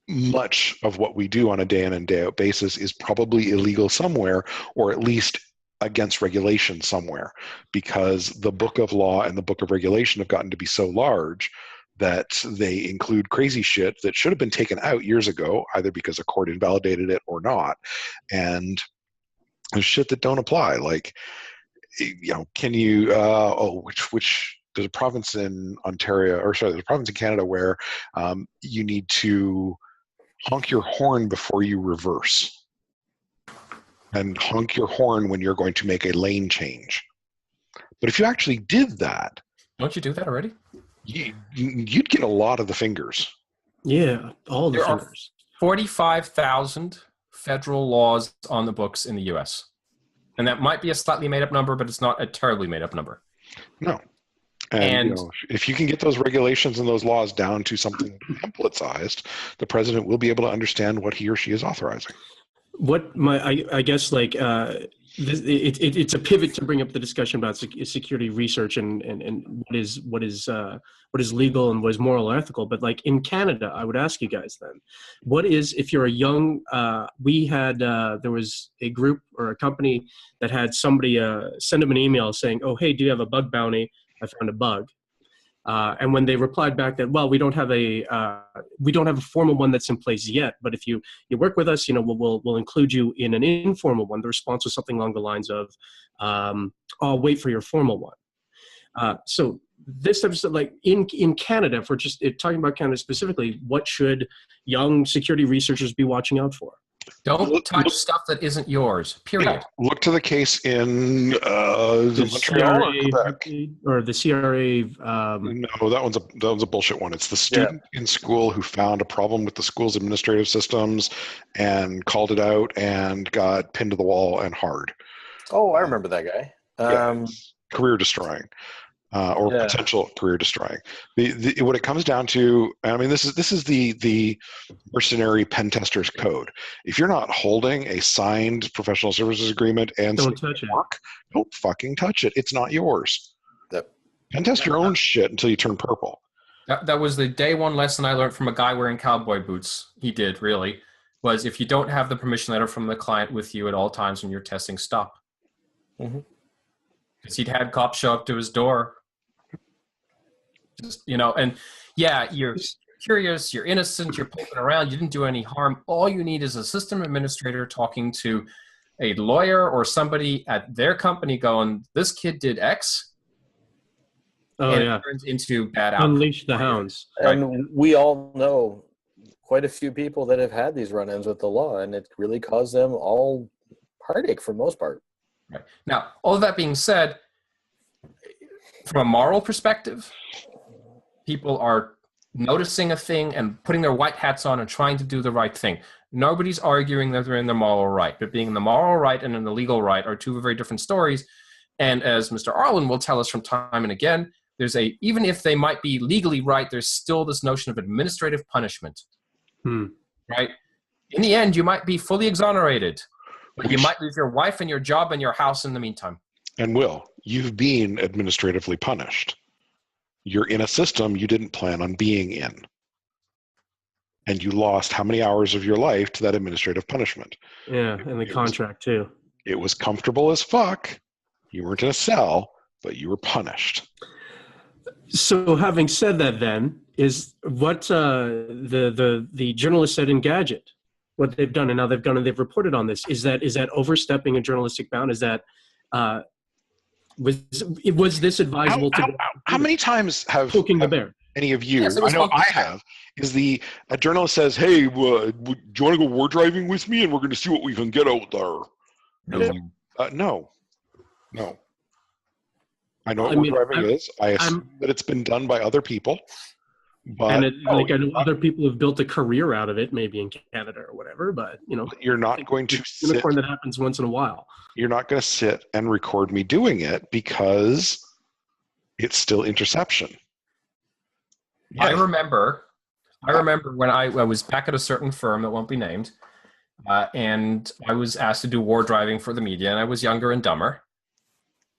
C: much of what we do on a day in and day out basis is probably illegal somewhere, or at least against regulation somewhere, because the book of law and the book of regulation have gotten to be so large that they include crazy shit that should have been taken out years ago, either because a court invalidated it or not, and there's shit that don't apply. Like, can you which there's a province in Ontario, or sorry, there's a province in Canada where you need to honk your horn before you reverse, and honk your horn when you're going to make a lane change. But if you actually did that,
B: don't you do that already?
C: You'd get a lot of the fingers.
D: Yeah, all the fingers.
B: 45,000 federal laws on the books in the U.S. And that might be a slightly made-up number, but it's not a terribly made-up number.
C: No. And if you can get those regulations and those laws down to something template-sized, the president will be able to understand what he or she is authorizing.
D: I guess like it's a pivot to bring up the discussion about security research and what is legal and what is moral or ethical. But like in Canada, I would ask you guys then, what is, if you're a young, there was a group or a company that had somebody send them an email saying, oh, hey, do you have a bug bounty? I found a bug. And when they replied back that, well, we don't have a formal one that's in place yet, but if you work with us, we'll include you in an informal one. The response was something along the lines of, I'll wait for your formal one. So this episode, like in Canada, if we're just talking about Canada specifically, what should young security researchers be watching out for?
B: Don't touch stuff that isn't yours, period.
C: Yeah. Look to the case in
D: The
C: Montreal or Quebec.
D: CRA, or the CRA.
C: No, that one's a bullshit one. It's the student in school who found a problem with the school's administrative systems and called it out and got pinned to the wall and hard.
A: Oh, I remember that guy.
C: Career destroying. Or potential career destroying. What it comes down to, I mean, this is the mercenary pen tester's code. If you're not holding a signed professional services agreement and
D: Don't touch it.
C: don't fucking touch it. It's not yours.
A: Yep.
C: Pen test your own shit until you turn purple.
B: That was the day one lesson I learned from a guy wearing cowboy boots. He did, really, was if you don't have the permission letter from the client with you at all times when you're testing, stop. Because he'd had cops show up to his door. Just, and you're curious, you're innocent, you're poking around, you didn't do any harm. All you need is a system administrator talking to a lawyer or somebody at their company going, this kid did X. And it turns into bad outcome.
D: Unleash the hounds.
A: And we all know quite a few people that have had these run-ins with the law, and it really caused them all heartache for the most part.
B: Right. Now, all of that being said, from a moral perspective, people are noticing a thing and putting their white hats on and trying to do the right thing. Nobody's arguing that they're in the moral right, but being in the moral right and in the legal right are two very different stories. And as Mr. Arlen will tell us from time and again, even if they might be legally right, there's still this notion of administrative punishment, right? In the end, you might be fully exonerated, but you might lose your wife and your job and your house in the meantime.
C: And you've been administratively punished. You're in a system you didn't plan on being in. And you lost how many hours of your life to that administrative punishment?
D: Yeah, and the contract too.
C: It was comfortable as fuck. You weren't in a cell, but you were punished.
D: So having said that, then, is what the journalist said in Gadget, what they've done, and now they've reported on this, is that overstepping a journalistic bound? Is that was this advisable
C: how many times have any of you, I know I have, is a journalist says, hey, do you want to go war driving with me and we're going to see what we can get out there? No. I know what war driving is. I assume that it's been done by other people. But
D: I know other people have built a career out of it, maybe in Canada or whatever, but
C: you're not going to
D: unicorn that happens once in a while. You're
C: not going to sit and record me doing it because it's still interception.
B: I remember when I was back at a certain firm that won't be named, and I was asked to do war driving for the media, and I was younger and dumber.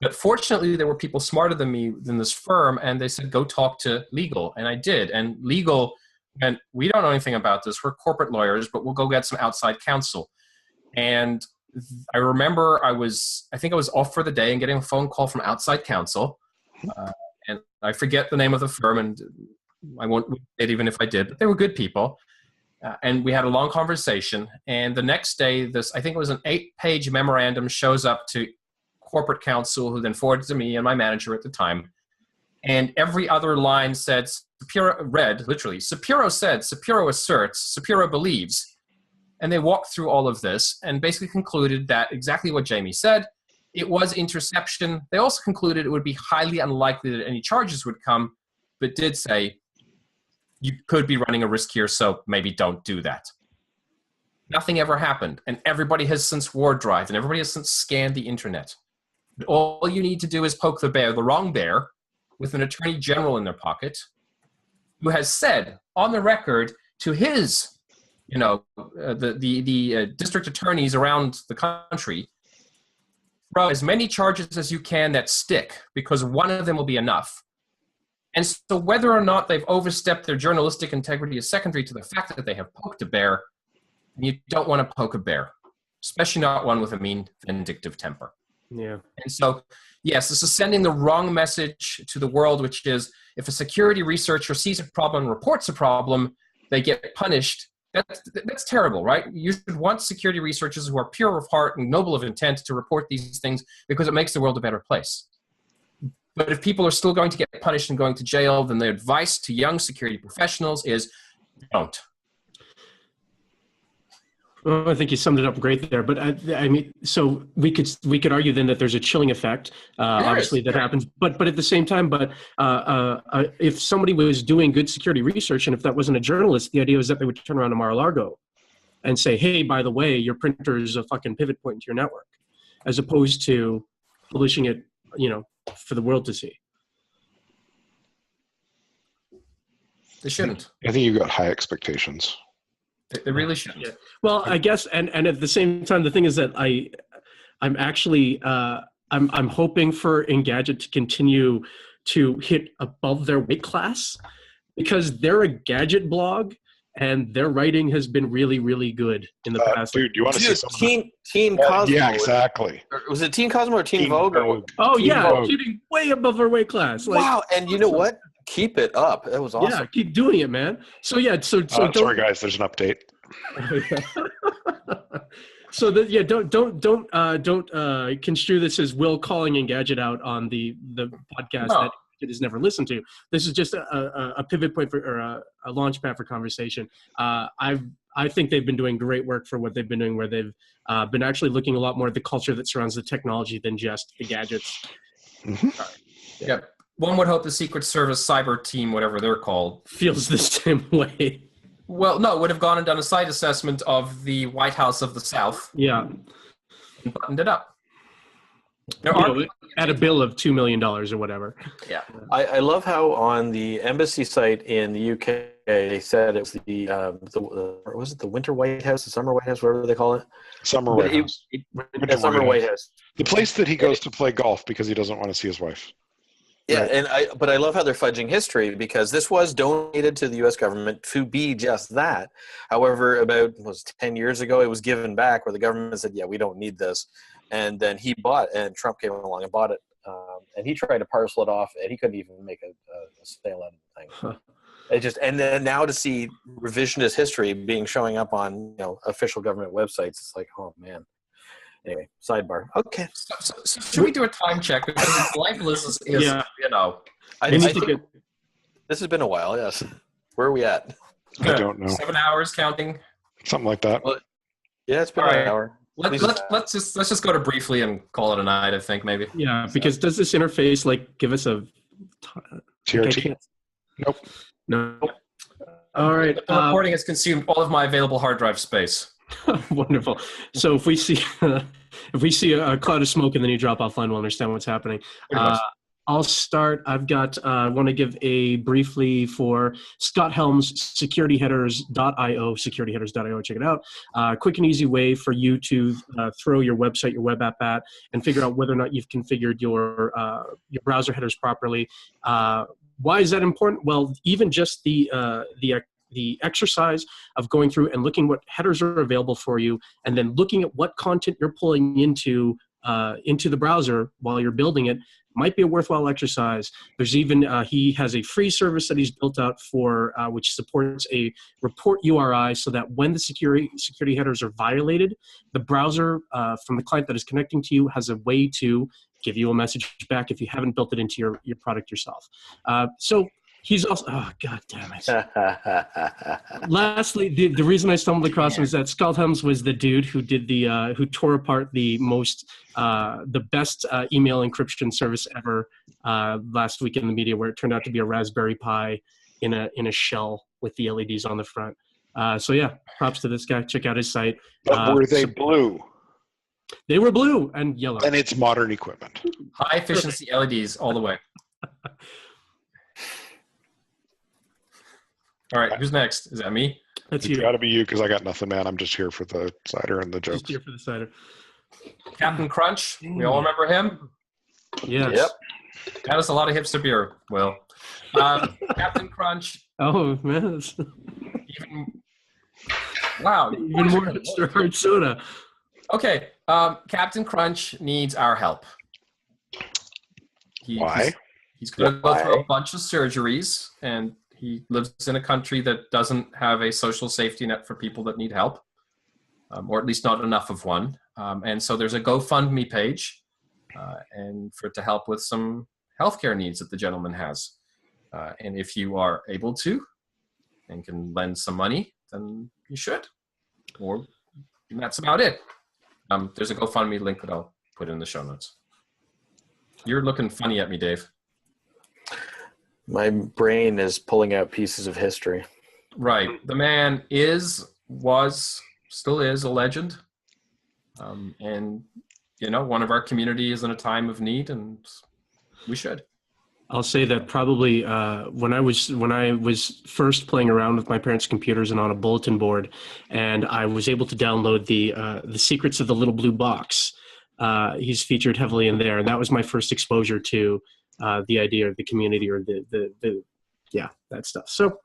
B: But fortunately, there were people smarter than me in this firm, and they said, go talk to legal. And I did. And legal, and we don't know anything about this. We're corporate lawyers, but we'll go get some outside counsel. And I remember I think I was off for the day and getting a phone call from outside counsel. And I forget the name of the firm, and I won't say it even if I did, but they were good people. And we had a long conversation. And the next day, I think it was an 8-page memorandum shows up to corporate counsel, who then forwarded to me and my manager at the time. And every other line said, literally, Sapiro said, Sapiro asserts, Sapiro believes. And they walked through all of this and basically concluded that exactly what Jamie said, it was interception. They also concluded it would be highly unlikely that any charges would come, but did say, you could be running a risk here, so maybe don't do that. Nothing ever happened. And everybody has since war drived, and everybody has since scanned the internet. All you need to do is poke the wrong bear, with an attorney general in their pocket, who has said on the record to his, the district attorneys around the country, throw as many charges as you can that stick, because one of them will be enough. And so whether or not they've overstepped their journalistic integrity is secondary to the fact that they have poked a bear. And you don't want to poke a bear, especially not one with a mean, vindictive temper.
D: Yeah.
B: And so, yes, this is sending the wrong message to the world, which is if a security researcher sees a problem and reports a problem, they get punished. That's terrible, right? You should want security researchers who are pure of heart and noble of intent to report these things because it makes the world a better place. But if people are still going to get punished and going to jail, then the advice to young security professionals is don't.
D: Well, I think you summed it up great there. But I mean, so we could argue then that there's a chilling effect, obviously that happens. But at the same time, if somebody was doing good security research, and if that wasn't a journalist, the idea was that they would turn around to Mar-A-Largo and say, "Hey, by the way, your printer is a fucking pivot point into your network," as opposed to publishing it, for the world to see.
B: They shouldn't.
C: I think you've got high expectations.
B: They really shouldn't.
D: Yeah. Well, I guess, and at the same time, the thing is that I'm actually I'm hoping for Engadget to continue to hit above their weight class, because they're a gadget blog and their writing has been really, really good in the past.
C: Dude, do you want to see something?
A: Teen Cosmo.
C: Yeah, exactly.
A: Was it Teen Cosmo or Teen Vogue?
D: Oh,
A: Teen
D: yeah,
A: Vogue.
D: hitting way above our weight class.
A: Wow, and you know what? Keep it up. That was awesome.
D: Yeah, keep doing it, man. So yeah, so
C: sorry guys, there's an update.
D: So don't construe this as Will calling Engadget out on the podcast that it has never listened to. This is just a pivot point or a launch pad for conversation. I think they've been doing great work for what they've been doing, where they've been actually looking a lot more at the culture that surrounds the technology than just the gadgets.
C: Mm-hmm.
B: Yeah. One would hope the Secret Service cyber team, whatever they're called,
D: feels the same way.
B: Well, no, would have gone and done a site assessment of the White House of the South.
D: Yeah.
B: And buttoned it up.
D: At a bill of $2 million or whatever.
B: Yeah.
A: I love how on the embassy site in the UK, they said it was was it the Winter White House, the Summer White House, whatever they call it?
C: Summer White House.
A: Summer White House.
C: The place that he goes to play golf because he doesn't want to see his wife.
A: Yeah,
C: Right.
A: but I love how they're fudging history, because this was donated to the U.S. government to be just that. However, about 10 years ago, it was given back, where the government said, "Yeah, we don't need this," and then he bought, and Trump came along and bought it, and he tried to parcel it off, and he couldn't even make a sale out of the thing.
D: Huh.
A: It just, and then now to see revisionist history showing up on official government websites, it's like, oh man. Anyway, sidebar. Okay.
B: So should we do a time check? Because lifeless is
D: Yeah.
A: I think this has been a while, yes. Where are we at?
C: I don't know.
B: 7 hours counting.
C: Something like that.
A: Well, yeah, it's been
B: All
A: an
B: right.
A: hour.
B: Let's just go to briefly and call it a night, I think, maybe.
D: Yeah, because does this interface give us a
C: TRT? Nope.
D: No. All right.
B: The recording has consumed all of my available hard drive space.
D: Wonderful. So if we see a cloud of smoke and then you drop offline, we'll understand what's happening. I'll start. I've got. I want to give a briefly for Scott Helms, securityheaders.io, securityheaders.io. Check it out. Quick and easy way for you to throw your website, your web app at, and figure out whether or not you've configured your browser headers properly. Why is that important? Well, even just the exercise of going through and looking what headers are available for you, and then looking at what content you're pulling into the browser while you're building it might be a worthwhile exercise. There's even, he has a free service that he's built out for, which supports a report URI, so that when the security headers are violated, the browser from the client that is connecting to you has a way to give you a message back if you haven't built it into your product yourself. So he's also, oh, God damn it. Lastly, the reason I stumbled across him is that Scott Helms was the dude who did who tore apart the best email encryption service ever last week in the media, where it turned out to be a Raspberry Pi in a shell with the LEDs on the front. So yeah, props to this guy. Check out his site.
C: But were they blue?
D: They were blue and yellow.
C: And it's modern equipment.
B: High efficiency LEDs all the way. All right, who's next? Is that me?
D: That's
C: It's
D: you.
C: got to be you, because I got nothing, man. I'm just here for the cider and the jokes.
D: Just here for the cider.
B: Captain Crunch. We all remember him?
D: Yes.
A: Yep.
B: That was a lot of hipster beer, Will. Captain Crunch.
D: Oh man.
B: Wow.
D: Even more hipster hard soda.
B: Okay. Captain Crunch needs our help.
C: Why?
B: He's going to go through a bunch of surgeries, and he lives in a country that doesn't have a social safety net for people that need help, or at least not enough of one. And so there's a GoFundMe page, and for it to help with some healthcare needs that the gentleman has. And if you are able to and can lend some money, then you should. Or that's about it. There's a GoFundMe link that I'll put in the show notes. You're looking funny at me, Dave.
A: My brain is pulling out pieces of history.
B: Right. The man still is a legend. And, one of our community is in a time of need, and we should.
D: I'll say that probably when I was first playing around with my parents' computers and on a bulletin board, and I was able to download the Secrets of the Little Blue Box. He's featured heavily in there, and that was my first exposure to the idea of the community or that stuff. So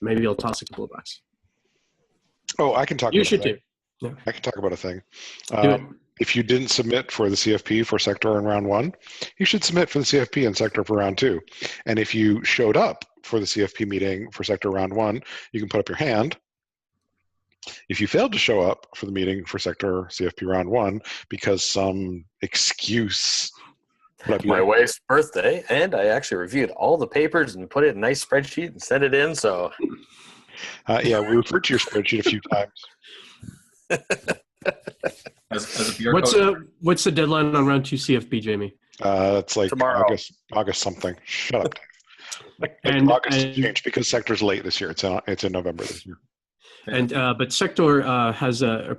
D: maybe I'll toss a couple of bucks.
C: Oh, I can talk.
D: You should too. Yeah.
C: I can talk about a thing.
D: Do it.
C: If you didn't submit for the CFP for Sector in round 1, you should submit for the CFP and Sector for round 2. And if you showed up for the CFP meeting for Sector round 1, you can put up your hand. If you failed to show up for the meeting for Sector CFP round 1 because some excuse,
A: My wife's birthday, and I actually reviewed all the papers and put it in a nice spreadsheet and sent it in. So,
C: we referred to your spreadsheet a few times.
B: As a beer
D: What's the deadline on round 2 CFP, Jamie?
C: It's like
A: tomorrow.
C: August something. Shut up, Dave.
D: And
C: August changed because Sector's late this year. It's in November this year.
D: And but Sector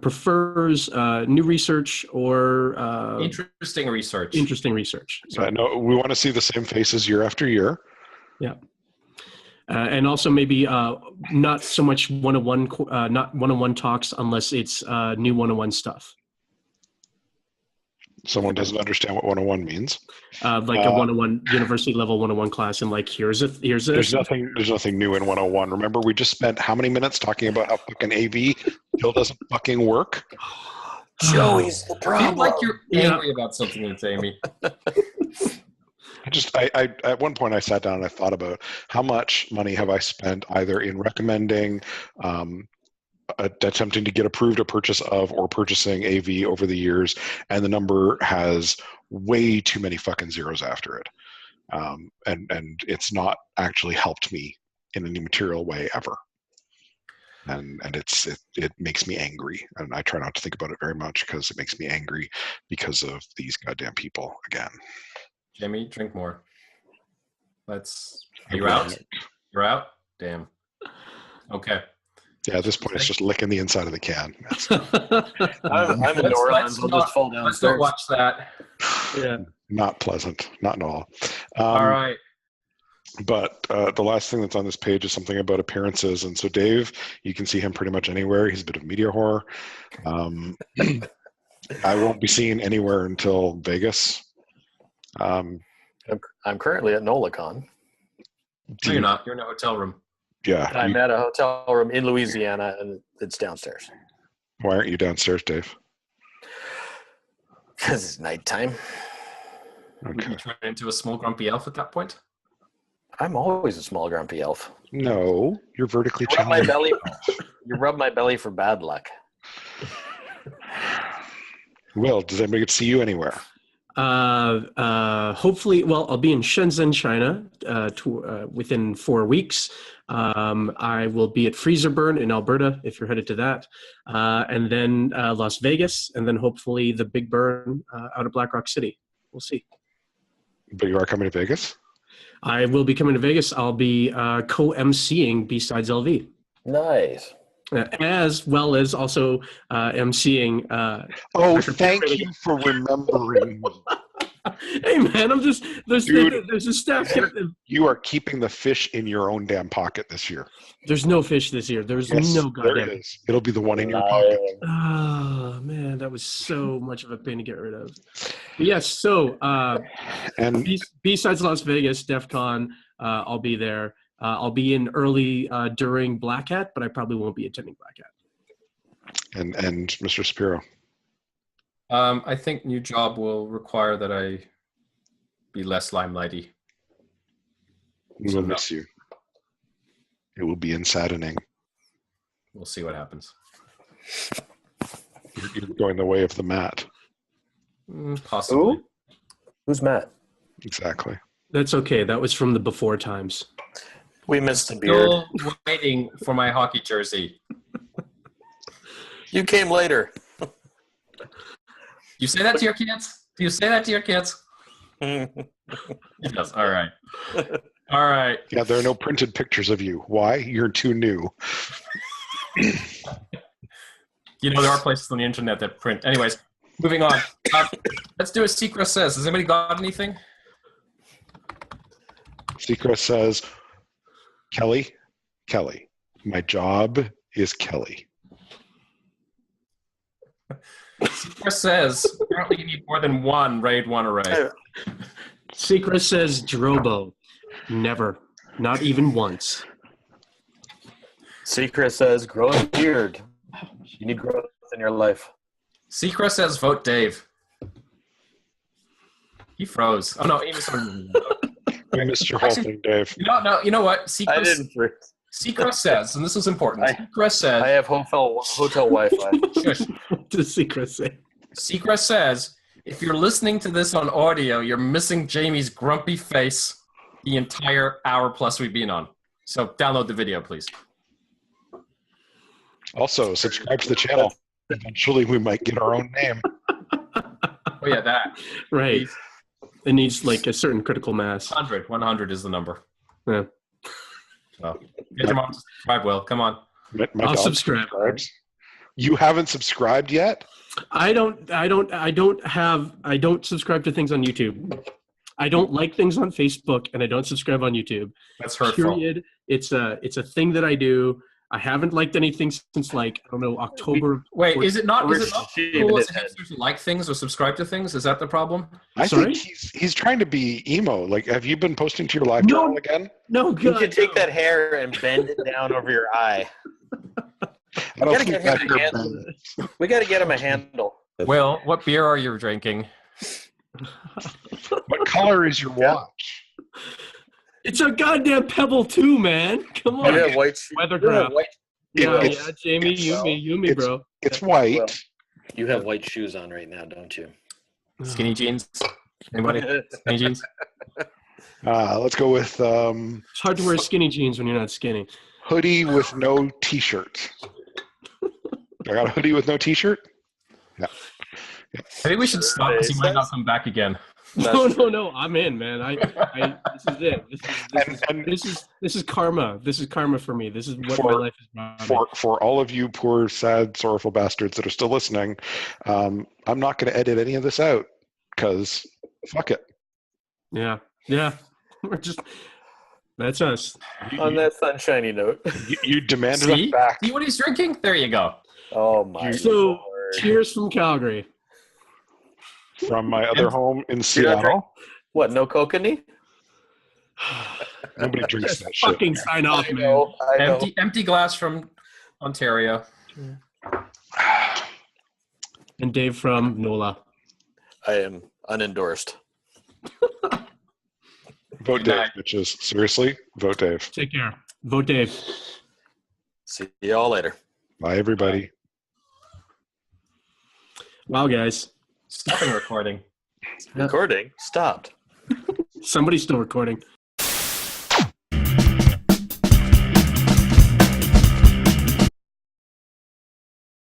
D: prefers new research or
B: interesting research.
D: Interesting research.
C: No, we want to see the same faces year after year.
D: Yeah. And also maybe not so much one-on-one talks unless it's new one-on-one stuff.
C: Someone doesn't understand what 101 means.
D: Like a one-on-one university level one-on-one class, and like here's a.
C: There's nothing new in 101. Remember, we just spent how many minutes talking about how fucking AV still doesn't fucking work?
A: Joey's the
B: I
A: problem.
B: feel like you're angry about something that's Amy.
C: I at one point I sat down and I thought about how much money have I spent either in recommending, attempting to get approved a purchase of, or purchasing AV over the years, and the number has way too many fucking zeros after it, and it's not actually helped me in any material way ever, and it makes me angry, and I try not to think about it very much because it makes me angry because of these goddamn people again.
B: Jimmy, drink more. Are you out? You're out? Damn. Okay.
C: Yeah, at this point, it's just licking the inside of the can.
A: I'm in New Orleans. We'll just fall
B: Let's
A: downstairs.
B: not watch that.
D: Yeah.
C: Not pleasant. Not at all.
B: All right.
C: But the last thing that's on this page is something about appearances. And so Dave, you can see him pretty much anywhere. He's a bit of media horror. I won't be seen anywhere until Vegas.
A: I'm currently at NOLACon.
B: No, you're not. You're in a hotel room.
C: Yeah.
A: I'm at a hotel room in Louisiana, and it's downstairs.
C: Why aren't you downstairs, Dave?
A: Because it's nighttime.
C: Okay.
B: You turn into a small grumpy elf at that point?
A: I'm always a small grumpy elf.
C: No, you're vertically
A: You rub my
C: challenged.
A: belly. You rub my belly for bad luck.
C: Will, does anybody get to see you anywhere?
D: Hopefully, well, I'll be in Shenzhen, China, within 4 weeks. I will be at Freezerburn in Alberta, if you're headed to that. And then Las Vegas, and then hopefully the Big Burn out of Black Rock City. We'll see.
C: But you are coming to Vegas?
D: I will be coming to Vegas. I'll be co-emceeing B-Sides LV.
A: Nice.
D: As well as also emceeing.
C: Thank you for remembering.
D: Hey man, I'm just there's a staff.
C: You are keeping the fish in your own damn pocket this year.
D: There's no fish this year. There's
C: Yes,
D: no goddamn.
C: there is. It'll be the one in your pocket.
D: Oh man, that was so much of a pain to get rid of. But yes, so
C: And
D: besides Las Vegas, DEF CON, I'll be there. I'll be in early during Black Hat, but I probably won't be attending Black Hat.
C: and Mr. Spiro.
B: I think new job will require that I be less limelighty.
C: We will miss you. It will be saddening.
B: We'll see what happens.
C: You're going the way of the mat.
B: Possibly.
A: Who's Matt?
C: Exactly.
D: That's okay. That was from the before times.
A: We missed the beard.
B: Still waiting for my hockey jersey.
A: You came later.
B: You say that to your kids? Do you say that to your kids? Yes. All right. All right.
C: Yeah, there are no printed pictures of you. Why? You're too new.
B: You know, there are places on the internet that print. Anyways, moving on. Let's do a Seacrest Says. Has anybody got anything?
C: Seacrest says, Kelly, my job is Kelly.
B: Seacrest Says, apparently you need more than one RAID 1 array.
D: Seacrest says Drobo. Never. Not even once.
A: Seacrest says, grow a beard. You need growth in your life.
B: Seacrest Says, vote Dave. He froze. Oh, no, he missed one.
C: I missed your whole thing, Dave.
B: You know what?
A: I didn't freeze.
B: Seacrest Says, and this is important. Seacrest Says.
A: I have hotel Wi-Fi.
D: Shush. What does Seacrest say?
B: Seacrest Says, if you're listening to this on audio, you're missing Jamie's grumpy face the entire hour plus we've been on. So download the video, please.
C: Also, subscribe to the channel. Eventually, we might get our own name.
B: Oh, yeah, that.
D: Right. It needs like a certain critical mass.
B: 100 is the number.
D: Yeah.
B: So, get your mom to subscribe, Will. Come on.
C: My
D: I'll
C: dog
D: subscribe.
C: subscribes. You haven't subscribed yet?
D: I don't subscribe to things on YouTube. I don't like things on Facebook, and I don't subscribe on YouTube.
B: That's hurtful.
D: Period. It's a thing that I do. I haven't liked anything since like I don't know October.
B: Wait, is it not cool as a
A: Sorry?
B: hipster to like things or subscribe to things? Is that the problem?
C: I
D: Sorry?
C: think he's trying to be emo. Like, have you been posting to your live journal again?
D: No,
A: You
D: God,
A: can take
D: no.
A: that hair and bend it down over your eye.
C: I don't
A: gotta
C: think
A: get him
C: that
A: a
C: hair
A: handle.
C: bends.
A: We got to get him a handle.
B: Will, what beer are you drinking?
C: What color is your watch?
D: It's a goddamn Pebble too, man. Come on.
A: You have white shoes.
D: Weather
A: You have
D: graph.
A: white,
D: Yeah,
C: It's-
D: yeah, Jamie, you me, bro.
C: It's white.
A: Well, you have white shoes on right now, don't you?
B: Skinny jeans? Anybody? Skinny jeans?
C: Let's go with
D: It's hard to wear skinny jeans when you're not skinny.
C: hoodie with no t-shirt. I got a hoodie with no t-shirt? Yeah.
B: I think we should stop because he might not come back again.
D: No, I'm in, man. This is it. This is karma. This is karma for me. This is what my life is about.
C: For all of you poor, sad, sorrowful bastards that are still listening, I'm not going to edit any of this out because fuck it.
D: Yeah. We're just that's us.
A: On that sunshiny note.
C: You demanded
B: See?
C: us back.
B: See what he's drinking? There you go.
A: Oh my
D: So
A: Lord.
D: cheers from Calgary.
C: From my other home in Seattle.
A: What, no kokanee?
C: Nobody drinks that shit.
D: Fucking sign off,
A: I
D: man.
A: know.
B: Empty glass from Ontario.
D: And Dave from NOLA.
A: I am unendorsed.
C: Vote Dave, bitches. Seriously, vote Dave.
D: Take care. Vote Dave.
A: See y'all later.
C: Bye, everybody.
D: Wow, guys.
B: Stopping recording.
A: Recording stopped.
D: Somebody's still recording.